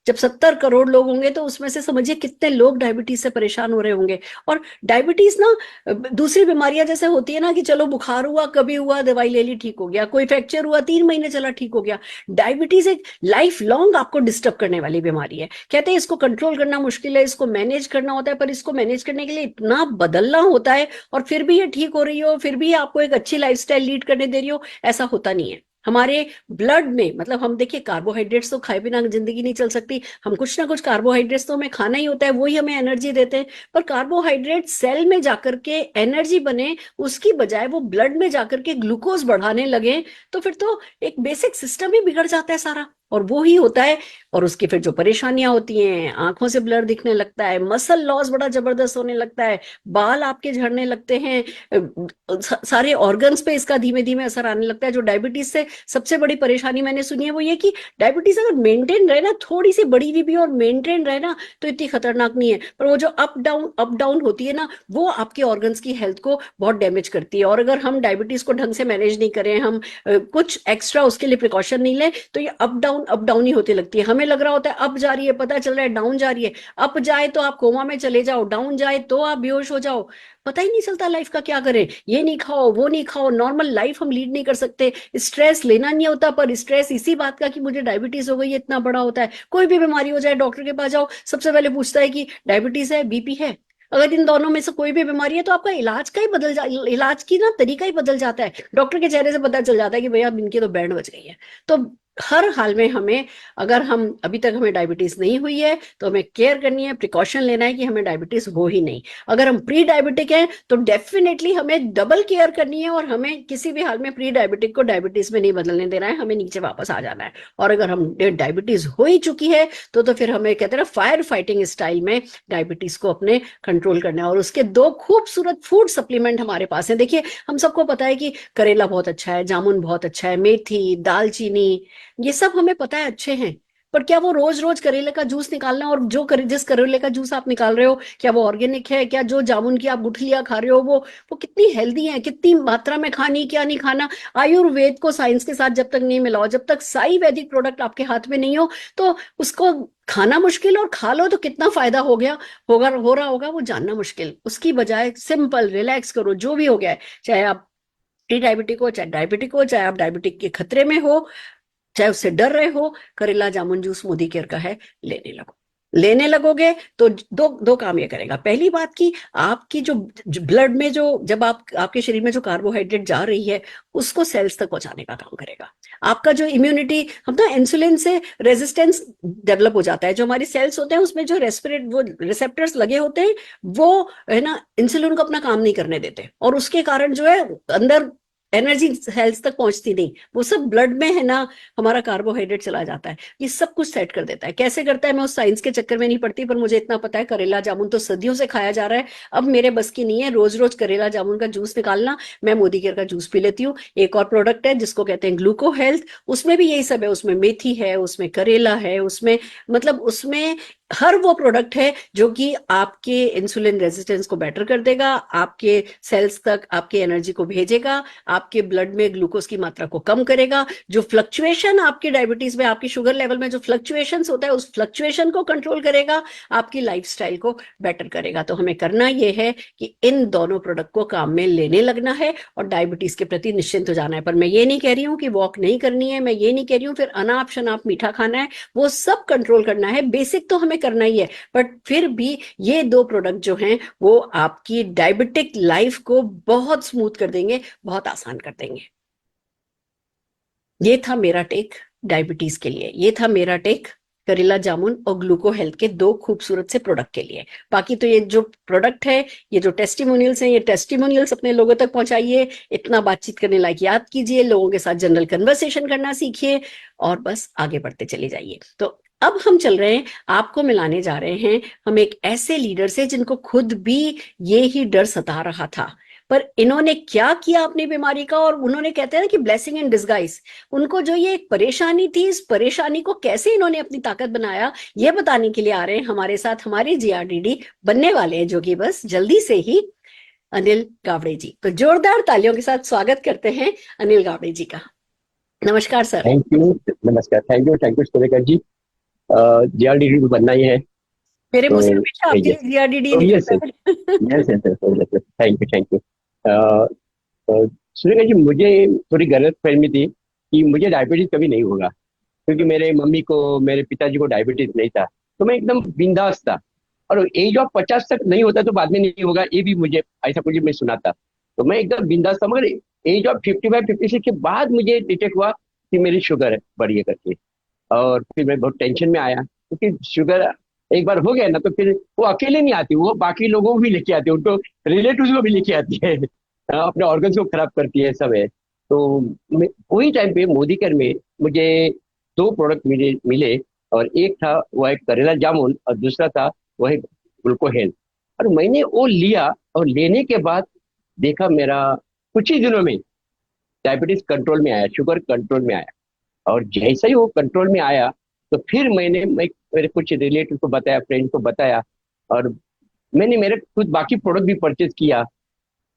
जब 70 करोड़ लोग होंगे तो उसमें से समझिए कितने लोग डायबिटीज से परेशान हो रहे होंगे। और डायबिटीज ना दूसरी बीमारियां जैसे होती है ना, कि चलो बुखार हुआ, कभी हुआ, दवाई ले ली, ठीक हो गया, कोई फ्रैक्चर हुआ, 3 महीने चला, ठीक हो गया। डायबिटीज एक लाइफ लॉन्ग आपको डिस्टर्ब करने वाली बीमारी है। कहते हैं इसको कंट्रोल करना मुश्किल है, इसको मैनेज करना होता है, पर इसको मैनेज करने के लिए इतना बदलना होता है, और फिर भी ये ठीक हो रही हो, फिर भी आपको एक अच्छी लाइफस्टाइल लीड करने दे रही हो, ऐसा होता नहीं है। हमारे ब्लड में, मतलब हम देखिए, कार्बोहाइड्रेट्स तो खाए बिना जिंदगी नहीं चल सकती, हम कुछ ना कुछ कार्बोहाइड्रेट्स तो हमें खाना ही होता है, वही हमें एनर्जी देते हैं। पर कार्बोहाइड्रेट सेल में जाकर के एनर्जी बने, उसकी बजाय वो ब्लड में जाकर के ग्लूकोज बढ़ाने लगे, तो फिर तो एक बेसिक सिस्टम ही बिगड़ जाता है सारा। और वो ही होता है। और उसकी फिर जो परेशानियां होती हैं, आंखों से ब्लर दिखने लगता है, मसल लॉस बड़ा जबरदस्त होने लगता है, बाल आपके झड़ने लगते हैं, सारे ऑर्गन्स पे इसका धीमे धीमे असर आने लगता है। जो डायबिटीज से सबसे बड़ी परेशानी मैंने सुनी है वो ये कि डायबिटीज अगर मेंटेन रहे ना, थोड़ी सी बड़ी हुई भी और मेंटेन रहे ना, तो इतनी खतरनाक नहीं है। पर वो जो अप डाउन होती है ना, वो आपके ऑर्गन्स की हेल्थ को बहुत डैमेज करती है। और अगर हम डायबिटीज को ढंग से मैनेज नहीं करें, हम कुछ एक्स्ट्रा उसके लिए प्रिकॉशन नहीं लें, तो ये अप डाउन ही होती लगती है। हमें लग रहा होता है अप जा रही है, पता चल रहा है डाउन जा रही है। अप जाए तो आप कोमा में चले जाओ, डाउन जाए तो आप बेहोश हो जाओ, पता ही नहीं चलता लाइफ का क्या करें। ये नहीं खाओ, वो नहीं खाओ, नॉर्मल लाइफ हम लीड नहीं कर सकते। स्ट्रेस लेना नहीं होता, पर स्ट्रेस इसी बात का कि मुझे डायबिटीज हो गई है इतना बड़ा होता है। कोई भी बीमारी हो जाए, डॉक्टर के पास जाओ, सबसे पहले पूछता है कि डायबिटीज है, बीपी है। अगर इन दोनों में से कोई भी बीमारी है तो आपका इलाज की ना तरीका ही बदल जाता है। डॉक्टर के चेहरे से पता चल जाता है कि भैया इनकी तो बैंड बज गई है। तो हर हाल में हमें, अगर हम अभी तक हमें डायबिटीज नहीं हुई है तो हमें केयर करनी है, प्रिकॉशन लेना है कि हमें डायबिटीज हो ही नहीं। अगर हम प्री डायबिटिक हैं तो डेफिनेटली हमें डबल केयर करनी है, और हमें किसी भी हाल में प्री डायबिटिक को डायबिटीज में नहीं बदलने देना है, हमें नीचे वापस आ जाना है। और अगर हम डायबिटीज हो ही चुकी है तो फिर हमें कहते हैं ना फायर फाइटिंग स्टाइल में डायबिटीज को अपने कंट्रोल करना है। और उसके दो खूबसूरत फूड सप्लीमेंट हमारे पास है। देखिए, हम सबको पता है कि करेला बहुत अच्छा है, जामुन बहुत अच्छा है, मेथी, दालचीनी, ये सब हमें पता है अच्छे हैं। पर क्या वो रोज रोज करेले का जूस निकालना, और जिस करेले का जूस आप निकाल रहे हो, क्या वो ऑर्गेनिक है? क्या जो जामुन की आप गुठलियां खा रहे हो वो कितनी हेल्दी है, कितनी मात्रा में खानी, क्या नहीं खाना? आयुर्वेद को साइंस के साथ जब तक नहीं मिलाओ, जब तक साई वैदिक प्रोडक्ट आपके हाथ में नहीं हो, तो उसको खाना मुश्किल, और खा लो तो कितना फायदा हो रहा होगा वो जानना मुश्किल। उसकी बजाय सिंपल रिलैक्स करो, जो भी हो गया है, चाहे आप प्री डायबिटिक हो, चाहे डायबिटिक हो, चाहे आप डायबिटिक के खतरे में हो, चाहे उससे डर रहे हो, करेला जामुन जूस मोदी केयर का है, लेने लगोगे तो दो काम ये करेगा। पहली बात की आपकी जो ब्लड में जब आपके शरीर में जो कार्बोहाइड्रेट जा रही है, उसको सेल्स तक पहुंचाने का काम करेगा। आपका जो इम्यूनिटी, हम ना इंसुलिन से रेजिस्टेंस डेवलप हो जाता है। जो हमारी सेल्स होते हैं उसमें जो वो रिसेप्टर्स लगे होते हैं, वो है ना इंसुलिन को अपना काम नहीं करने देते, और उसके कारण जो है अंदर एनर्जी सेल्स तक पहुंचती नहीं, वो सब ब्लड में है ना, हमारा कार्बोहाइड्रेट चला जाता है। ये सब कुछ सेट कर देता है। कैसे करता है मैं उस साइंस के चक्कर में नहीं पड़ती, पर मुझे इतना पता है करेला जामुन तो सदियों से खाया जा रहा है। अब मेरे बस की नहीं है रोज रोज करेला जामुन का जूस निकालना। मैं मोदी केयर का जूस पी लेती हूँ। एक और प्रोडक्ट है जिसको कहते हैं ग्लूको हेल्थ, उसमें भी यही सब है। उसमें मेथी है, उसमें करेला है, उसमें हर वो प्रोडक्ट है जो कि आपके इंसुलिन रेजिस्टेंस को बेटर कर देगा, आपके सेल्स तक आपके एनर्जी को भेजेगा, आपके ब्लड में ग्लूकोज की मात्रा को कम करेगा। जो फ्लक्चुएशन आपकी डायबिटीज में, आपकी शुगर लेवल में जो फ्लक्चुएशन होता है, उस फ्लक्चुएशन को कंट्रोल करेगा, आपकी लाइफस्टाइल को बेटर करेगा। तो हमें करना यह है कि इन दोनों प्रोडक्ट को काम में लेने लगना है और डायबिटीज के प्रति निश्चिंत हो जाना है। पर मैं ये नहीं कह रही हूँ कि वॉक नहीं करनी है, मैं ये नहीं कह रही हूँ फिर अनाप शनाप मीठा खाना है, वो सब कंट्रोल करना है। बेसिक तो हमें करना ही है, बट फिर भी ये दो प्रोडक्ट जो हैं वो आपकी डायबिटिक लाइफ को बहुत स्मूथ कर देंगे, बहुत आसान कर देंगे। ये था मेरा टेक डायबिटीज के लिए, ये था मेरा टेक करेला जामुन और ग्लूको हेल्थ के दो खूबसूरत से प्रोडक्ट के लिए। बाकी तो ये जो प्रोडक्ट है, ये जो टेस्टिमोनियल्स हैं, ये टेस्टिमोनियल्स अपने लोगों तक पहुंचाइए, इतना बातचीत करने लायक याद कीजिए, लोगों के साथ जनरल कन्वर्सेशन करना सीखिए, और बस आगे बढ़ते चले जाइए। तो अब हम चल रहे हैं, आपको मिलाने जा रहे हैं हम एक ऐसे लीडर से जिनको खुद भी ये ही डर सता रहा था, पर इन्होंने क्या किया अपनी बीमारी का, और उन्होंने कहते हैं ना कि ब्लेसिंग इन डिस्गाइज, उनको जो ये एक परेशानी थी, इस परेशानी को कैसे इन्होंने अपनी ताकत बनाया, ये बताने के लिए आ रहे हैं हमारे साथ हमारे जीआरडीडी बनने वाले हैं, जो कि बस जल्दी से ही अनिल गावड़े जी। तो जोरदार तालियों के साथ स्वागत करते हैं अनिल गावड़े जी का। नमस्कार सर। थैंक यू, नमस्कार, थैंक यू सुरेखा जी। जीआरडीडी बनना ही है मेरे तो मुंह से हमेशा आपके लिए जीआरडीडी yes thank you. Surekha ji, मुझे थोड़ी गलत फहमी थी कि मुझे डायबिटीज कभी नहीं होगा, क्योंकि मेरे मम्मी को, मेरे पिताजी को डायबिटीज नहीं था, तो मैं एकदम बिंदास था। और एज ऑफ 50 तक नहीं होता तो बाद में नहीं होगा, ये भी मुझे ऐसा कुछ मैं सुना था, तो मैं एकदम बिंदास था। मगर एज ऑफ 55-56 के बाद मुझे डिटेक्ट हुआ कि मेरी शुगर बढ़ी है करके, और फिर मैं बहुत टेंशन में आया, क्योंकि शुगर एक बार हो गया ना तो फिर वो अकेले नहीं आती, वो बाकी लोगों को भी लेके आती है, उनको रिलेटिव्स को भी लेके आती है, अपने ऑर्गन्स को खराब करती है, सब है। तो वही टाइम पे मोदी केयर में मुझे दो प्रोडक्ट मुझे मिले, और एक था वह एक करेला जामुन और दूसरा था वह एक ग्लूको हेल्थ। और मैंने वो लिया, और लेने के बाद देखा मेरा कुछ ही दिनों में डायबिटीज कंट्रोल में आया, शुगर कंट्रोल में आया। और जैसे ही वो कंट्रोल में आया, तो फिर मैं मेरे कुछ रिलेटिव को बताया, फ्रेंड को बताया, और मैंने मेरे कुछ बाकी प्रोडक्ट भी परचेज किया।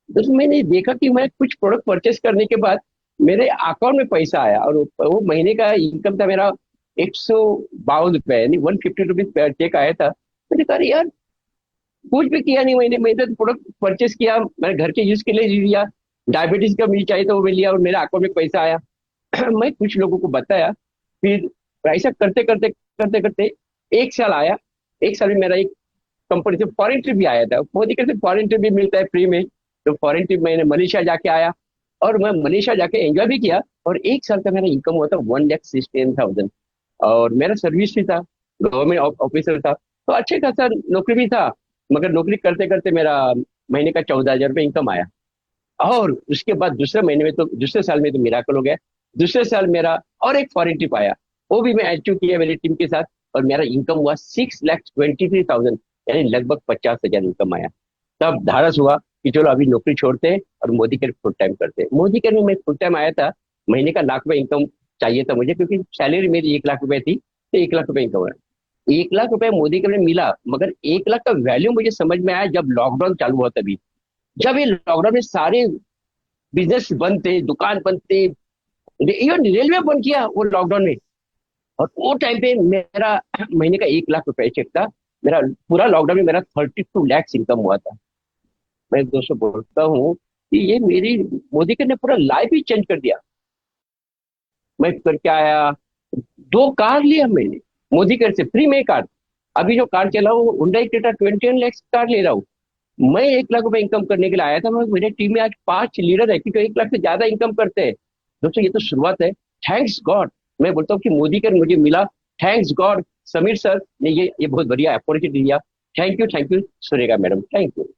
तो मैंने देखा कि मैं कुछ प्रोडक्ट परचेस करने के बाद मेरे अकाउंट में पैसा आया, और वो महीने का इनकम था मेरा 152 रुपए, यानी 150 रुपीज चेक आया था। मैंने कहा यार, कुछ भी किया नहीं मैंने तो प्रोडक्ट परचेस किया, मैंने घर के यूज के लिए लिया, डायबिटीज का मुझे चाहिए तो वो मैं लिया, और मेरे अकाउंट में पैसा आया। मैं कुछ लोगों को बताया, फिर ऐसा करते करते करते करते 1 साल आया। 1 साल में मेरा एक कंपनी से फॉरेन ट्रिप भी आया था। मोदी के फॉरेन ट्रिप भी मिलता है फ्री में, तो फॉरेन ट्रिप मैंने मलेशिया जाके आया, और मैं मलेशिया जाके एंजॉय भी किया। और 1 साल का मेरा इनकम हुआ था 1,16,000, और मेरा सर्विस भी था, गवर्नमेंट ऑफिसर था, तो अच्छे खासा नौकरी भी था। मगर नौकरी करते करते मेरा महीने का 14,000 रुपये इनकम आया। और उसके बाद दूसरे साल में तो मिराकल हो गया। दूसरे साल मेरा और एक फॉरेन ट्रिप आया, वो भी मैं अचीव किया मेरी टीम के साथ, और मेरा इनकम हुआ 6,23,000, यानी लगभग 50,000 इनकम आया। तब धारस हुआ कि चलो अभी नौकरी छोड़ते हैं और मोदी केयर फुल टाइम करते हैं। मोदी केयर में मैं फुल टाइम आया था, महीने का 1,00,000 रुपये इनकम चाहिए था मुझे, क्योंकि सैलरी मेरी 1,00,000 रुपये थी, तो 1,00,000 रुपये इनकम है। 1,00,000 रुपये मोदी केयर में मिला, मगर 1,00,000 का वैल्यू मुझे समझ में आया जब लॉकडाउन चालू हुआ। तभी जब ये लॉकडाउन में सारे बिजनेस बंद थे, दुकान बंद थे, इवन रेलवे बंद किया वो लॉकडाउन में, और वो टाइम पे मेरा महीने का 1,00,000 रुपये चेक था। मेरा पूरा लॉकडाउन में मेरा 32 lakhs इनकम हुआ था। मैं दोस्तों बोलता हूँ कि ये मेरी मोदी केयर ने पूरा लाइफ ही चेंज कर दिया। मैं करके आया, 2 कार लिया मैंने मोदी केयर से फ्री में कार। अभी जो कार चला वो हुंडई क्रेटा 21 lakhs कार ले रहा हूँ। मैं 1,00,000 रुपये इनकम करने के लिए आया था। मेरे टीम में आज 5 लीडर है कि जो 1,00,000 से ज्यादा इनकम करते हैं। दोस्तों, ये तो शुरुआत है। थैंक्स गॉड, मैं बोलता हूँ कि मोदी केयर मुझे मिला। थैंक्स गॉड समीर सर ने ये बहुत बढ़िया अपॉर्चुनिटी दिया। Thank you Surekha madam, thank you.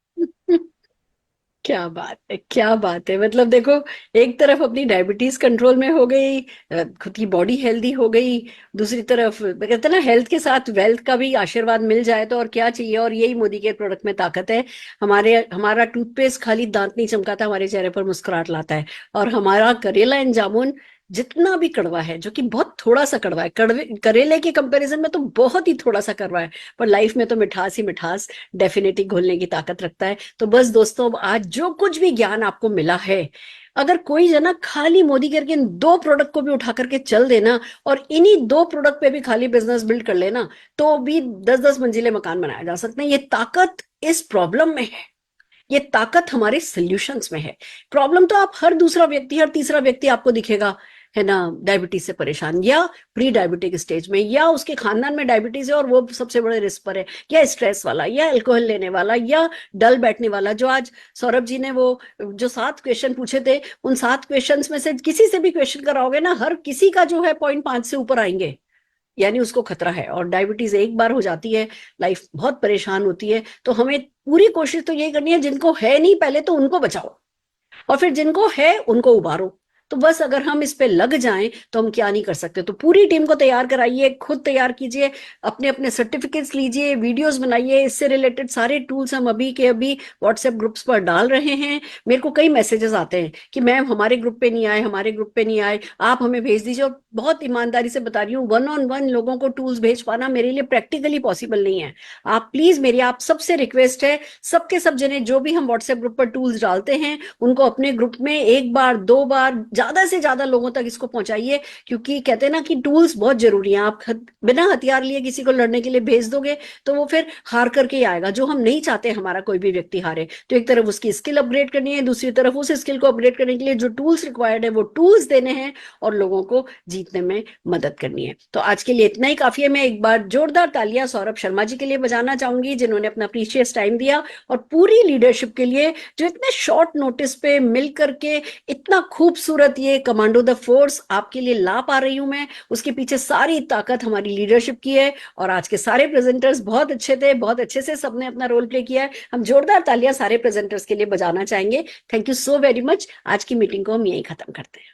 क्या बात है, क्या बात है। मतलब देखो, एक तरफ अपनी डायबिटीज कंट्रोल में हो गई, खुद की बॉडी हेल्दी हो गई, दूसरी तरफ कहते हैं ना, हेल्थ के साथ वेल्थ का भी आशीर्वाद मिल जाए तो और क्या चाहिए। और यही मोदी केयर प्रोडक्ट में ताकत है। हमारा टूथपेस्ट खाली दांत नहीं चमकाता, हमारे चेहरे पर मुस्कुराहट लाता है। और हमारा करेला एंड जामुन जितना भी कड़वा है, जो कि बहुत थोड़ा सा कड़वा है, करेले के कंपैरिजन में तो बहुत ही थोड़ा सा कड़वा है, पर लाइफ में तो मिठास ही मिठास डेफिनेटली घोलने की ताकत रखता है। तो बस दोस्तों, आज जो कुछ भी ज्ञान आपको मिला है, अगर कोई जना खाली मोदी केयर के इन 2 प्रोडक्ट को भी उठा करके चल देना, और इन्हीं 2 प्रोडक्ट पे भी खाली बिजनेस बिल्ड कर लेना, तो भी 10-10 मंजिले मकान बनाए जा सकते हैं। ये ताकत इस प्रॉब्लम में है, ये ताकत हमारे सॉल्यूशंस में है। प्रॉब्लम तो आप हर दूसरा व्यक्ति, हर तीसरा व्यक्ति आपको दिखेगा, है ना, डायबिटीज से परेशान, या प्री डायबिटिक स्टेज में, या उसके खानदान में डायबिटीज है और वो सबसे बड़े रिस्क पर है, या स्ट्रेस वाला, या अल्कोहल लेने वाला, या डल बैठने वाला। जो आज सौरभ जी ने वो जो 7 क्वेश्चन पूछे थे, उन 7 क्वेश्चन में से किसी से भी क्वेश्चन कराओगे ना, हर किसी का जो है 0.5 से ऊपर आएंगे, यानी उसको खतरा है। और डायबिटीज एक बार हो जाती है, लाइफ बहुत परेशान होती है। तो हमें पूरी कोशिश तो यही करनी है, जिनको है नहीं पहले तो उनको बचाओ, और फिर जिनको है उनको उबारो। तो बस अगर हम इस पे लग जाएं तो हम क्या नहीं कर सकते। तो पूरी टीम को तैयार कराइए, खुद तैयार कीजिए, अपने अपने सर्टिफिकेट्स लीजिए, वीडियोस बनाइए, इससे रिलेटेड सारे टूल्स हम अभी के अभी व्हाट्सएप ग्रुप्स पर डाल रहे हैं। मेरे को कई मैसेजेस आते हैं कि मैम हमारे ग्रुप पे नहीं आए, हमारे ग्रुप पे नहीं आए, आप हमें भेज दीजिए। और बहुत ईमानदारी से बता रही हूँ, 1-on-1 लोगों को टूल्स भेज पाना मेरे लिए प्रैक्टिकली पॉसिबल नहीं है। आप प्लीज, मेरी आप सबसे रिक्वेस्ट है, सबके सब जने जो भी हम व्हाट्सएप ग्रुप पर टूल्स डालते हैं, उनको अपने ग्रुप में 1 बार 2 बार ज्यादा से ज्यादा लोगों तक इसको पहुंचाइए। क्योंकि कहते हैं ना कि टूल्स बहुत जरूरी हैं। आप बिना हथियार लिए किसी को लड़ने के लिए भेज दोगे तो वो फिर हार करके ही आएगा, जो हम नहीं चाहते हमारा कोई भी व्यक्ति हारे। तो एक तरफ उसकी स्किल अपग्रेड करनी है, दूसरी तरफ उस स्किल को अपग्रेड करने के लिए जो टूल्स रिक्वायर्ड है वो टूल्स देने हैं, और लोगों को जीतने में मदद करनी है। तो आज के लिए इतना ही काफी है। मैं एक बार जोरदार तालियां सौरभ शर्मा जी के लिए बजाना चाहूंगी, जिन्होंने अपना प्रीशियस टाइम दिया, और पूरी लीडरशिप के लिए, जो इतने शॉर्ट नोटिस पे मिल करके इतना खूबसूरत ये कमांडो द फोर्स आपके लिए ला पा रही हूं मैं, उसके पीछे सारी ताकत हमारी लीडरशिप की है। और आज के सारे प्रेजेंटर्स बहुत अच्छे थे, बहुत अच्छे से सबने अपना रोल प्ले किया है। हम जोरदार तालियां सारे प्रेजेंटर्स के लिए बजाना चाहेंगे। Thank you so very much. आज की मीटिंग को हम यहीं खत्म करते हैं।